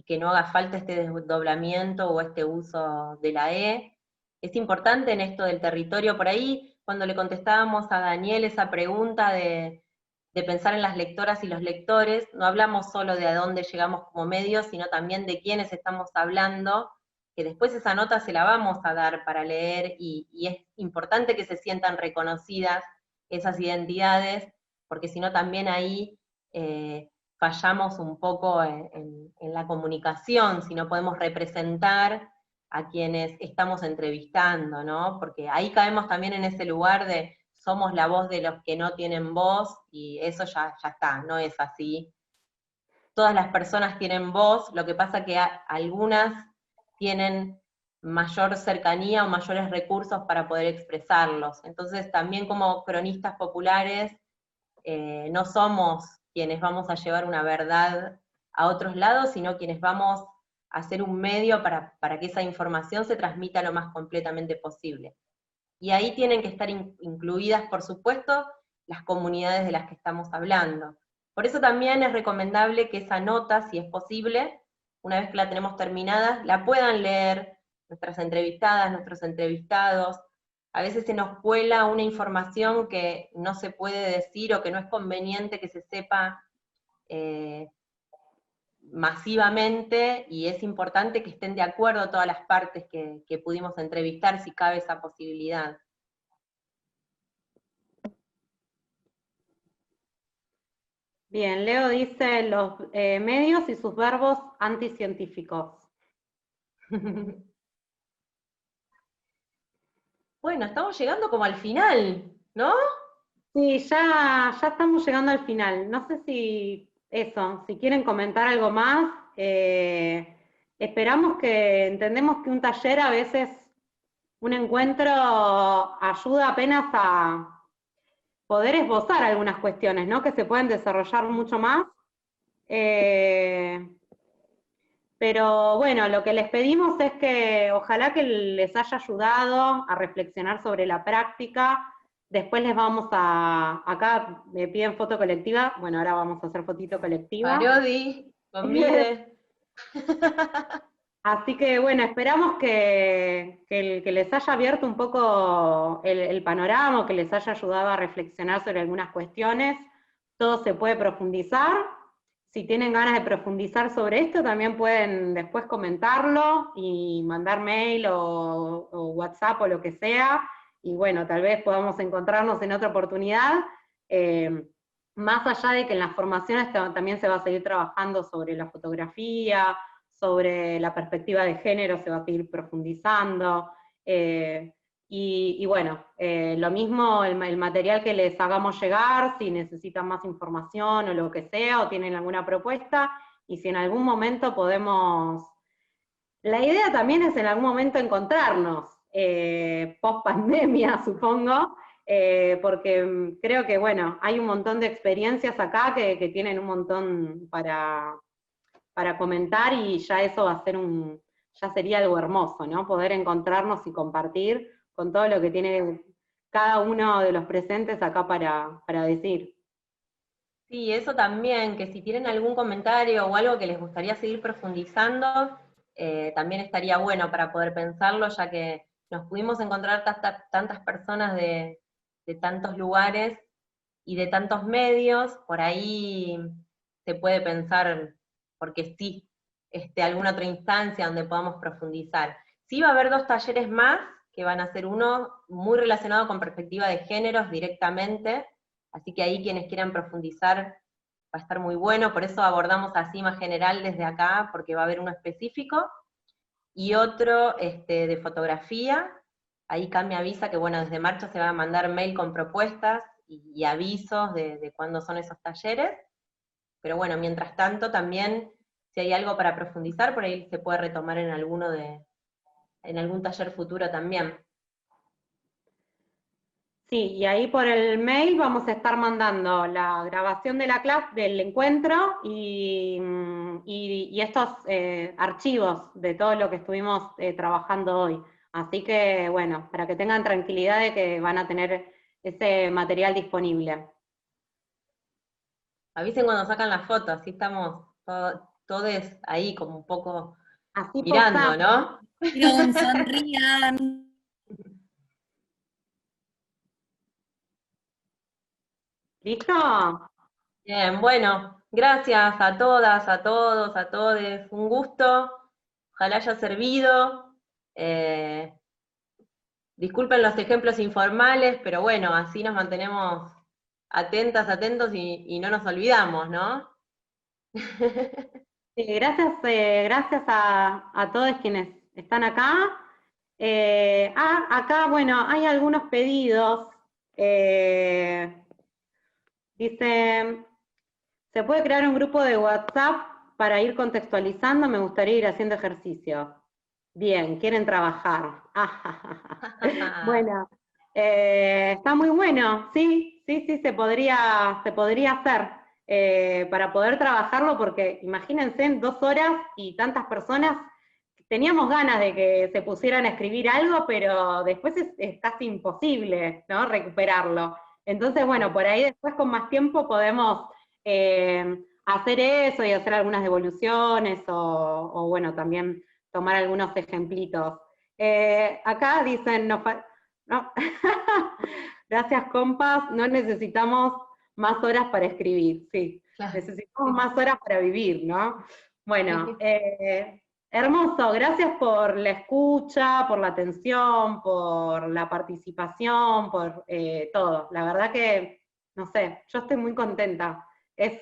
que no haga falta este desdoblamiento o este uso de la E. Es importante en esto del territorio, por ahí cuando le contestábamos a Daniel esa pregunta de pensar en las lectoras y los lectores, no hablamos solo de a dónde llegamos como medios, sino también de quiénes estamos hablando, que después esa nota se la vamos a dar para leer y es importante que se sientan reconocidas esas identidades, porque si no también ahí fallamos un poco en la comunicación, si no podemos representar a quienes estamos entrevistando, ¿no? Porque ahí caemos también en ese lugar de somos la voz de los que no tienen voz, y eso ya está, no es así. Todas las personas tienen voz, lo que pasa que algunas tienen mayor cercanía o mayores recursos para poder expresarlos. Entonces también como cronistas populares no somos quienes vamos a llevar una verdad a otros lados, sino quienes vamos a hacer un medio para que esa información se transmita lo más completamente posible. Y ahí tienen que estar incluidas, por supuesto, las comunidades de las que estamos hablando. Por eso también es recomendable que esa nota, si es posible, una vez que la tenemos terminada, la puedan leer nuestras entrevistadas, nuestros entrevistados. A veces se nos cuela una información que no se puede decir o que no es conveniente que se sepa masivamente, y es importante que estén de acuerdo todas las partes que pudimos entrevistar, si cabe esa posibilidad. Bien, Leo dice los medios y sus verbos anticientíficos. Bueno, estamos llegando como al final, ¿no? Sí, ya estamos llegando al final. No sé si quieren comentar algo más. Esperamos entendemos que un taller a veces, un encuentro ayuda apenas a poder esbozar algunas cuestiones, ¿no? Que se pueden desarrollar mucho más. Pero bueno, lo que les pedimos es que ojalá que les haya ayudado a reflexionar sobre la práctica. Después les vamos acá me piden foto colectiva, bueno, ahora vamos a hacer fotito colectiva. Parodi, convide. Así que bueno, esperamos que les haya abierto un poco el panorama, que les haya ayudado a reflexionar sobre algunas cuestiones. Todo se puede profundizar. Si tienen ganas de profundizar sobre esto, también pueden después comentarlo y mandar mail o WhatsApp o lo que sea, y bueno, tal vez podamos encontrarnos en otra oportunidad, más allá de que en las formaciones también se va a seguir trabajando sobre la fotografía, sobre la perspectiva de género, se va a seguir profundizando, y bueno, lo mismo el material que les hagamos llegar, si necesitan más información o lo que sea, o tienen alguna propuesta, y si en algún momento podemos... La idea también es en algún momento encontrarnos, post pandemia supongo, porque creo que bueno, hay un montón de experiencias acá que tienen un montón para comentar, y ya eso va a ser ya sería algo hermoso, ¿no? Poder encontrarnos y compartir con todo lo que tiene cada uno de los presentes acá para decir. Sí, eso también, que si tienen algún comentario o algo que les gustaría seguir profundizando, también estaría bueno para poder pensarlo, ya que nos pudimos encontrar tantas personas de tantos lugares y de tantos medios, por ahí se puede pensar, porque sí, alguna otra instancia donde podamos profundizar. Sí va a haber 2 talleres más, que van a ser uno muy relacionado con perspectiva de géneros directamente, así que ahí quienes quieran profundizar va a estar muy bueno, por eso abordamos así más general desde acá, porque va a haber uno específico. y otro de fotografía. Ahí Cam me avisa que, bueno, desde marzo se va a mandar mail con propuestas y avisos de cuándo son esos talleres. Pero bueno, mientras tanto también, si hay algo para profundizar, por ahí se puede retomar en algún taller futuro también. Sí, y ahí por el mail vamos a estar mandando la grabación de la clase, del encuentro, y estos archivos de todo lo que estuvimos trabajando hoy. Así que, bueno, para que tengan tranquilidad de que van a tener ese material disponible. Avisen cuando sacan las fotos, así estamos todos ahí como un poco Así mirando, posamos. ¿no? Miren, sonrían. ¿Listo? Bien, bueno, gracias a todas, a todos, a todes, un gusto, ojalá haya servido. Disculpen los ejemplos informales, pero bueno, así nos mantenemos atentas, atentos y no nos olvidamos, ¿no? Sí, gracias a todos quienes están acá. Acá, bueno, hay algunos pedidos. Dice, ¿se puede crear un grupo de WhatsApp para ir contextualizando? Me gustaría ir haciendo ejercicio. Bien, quieren trabajar. Bueno, está muy bueno, sí, se podría hacer para poder trabajarlo, porque imagínense en 2 horas y tantas personas, teníamos ganas de que se pusieran a escribir algo, pero después es casi imposible, ¿no?, recuperarlo. Entonces, bueno, por ahí después con más tiempo podemos hacer eso y hacer algunas devoluciones, o bueno, también tomar algunos ejemplitos. Acá dicen, no, gracias compas, no necesitamos más horas para escribir, sí, Claro. necesitamos más horas para vivir, ¿no? Bueno, hermoso, gracias por la escucha, por la atención, por la participación, por todo. La verdad que, no sé, yo estoy muy contenta, es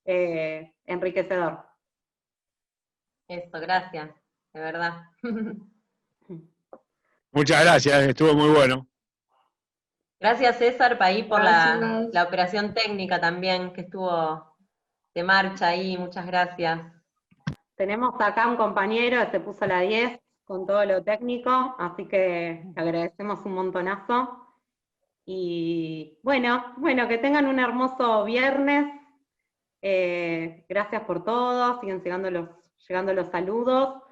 enriquecedor. Eso, gracias, de verdad. Muchas gracias, estuvo muy bueno. Gracias César ahí por Gracias. la operación técnica también, que estuvo de marcha ahí, muchas gracias. Tenemos acá un compañero que se puso la 10 con todo lo técnico, así que le agradecemos un montonazo. Y bueno, que tengan un hermoso viernes. Gracias por todo, siguen llegando los saludos.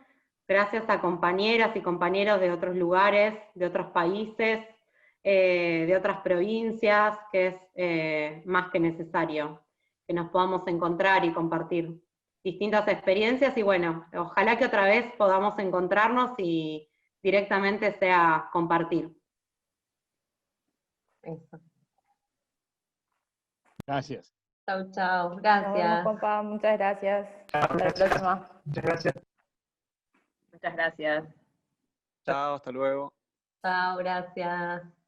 Gracias a compañeras y compañeros de otros lugares, de otros países, de otras provincias, que es más que necesario que nos podamos encontrar y compartir distintas experiencias, y bueno, ojalá que otra vez podamos encontrarnos y directamente sea compartir. Eso. Gracias. Chau, chau, Nos vemos, gracias. compa. Muchas gracias. Hasta la próxima. Muchas gracias. Muchas gracias. Chao, hasta luego. Chao, gracias.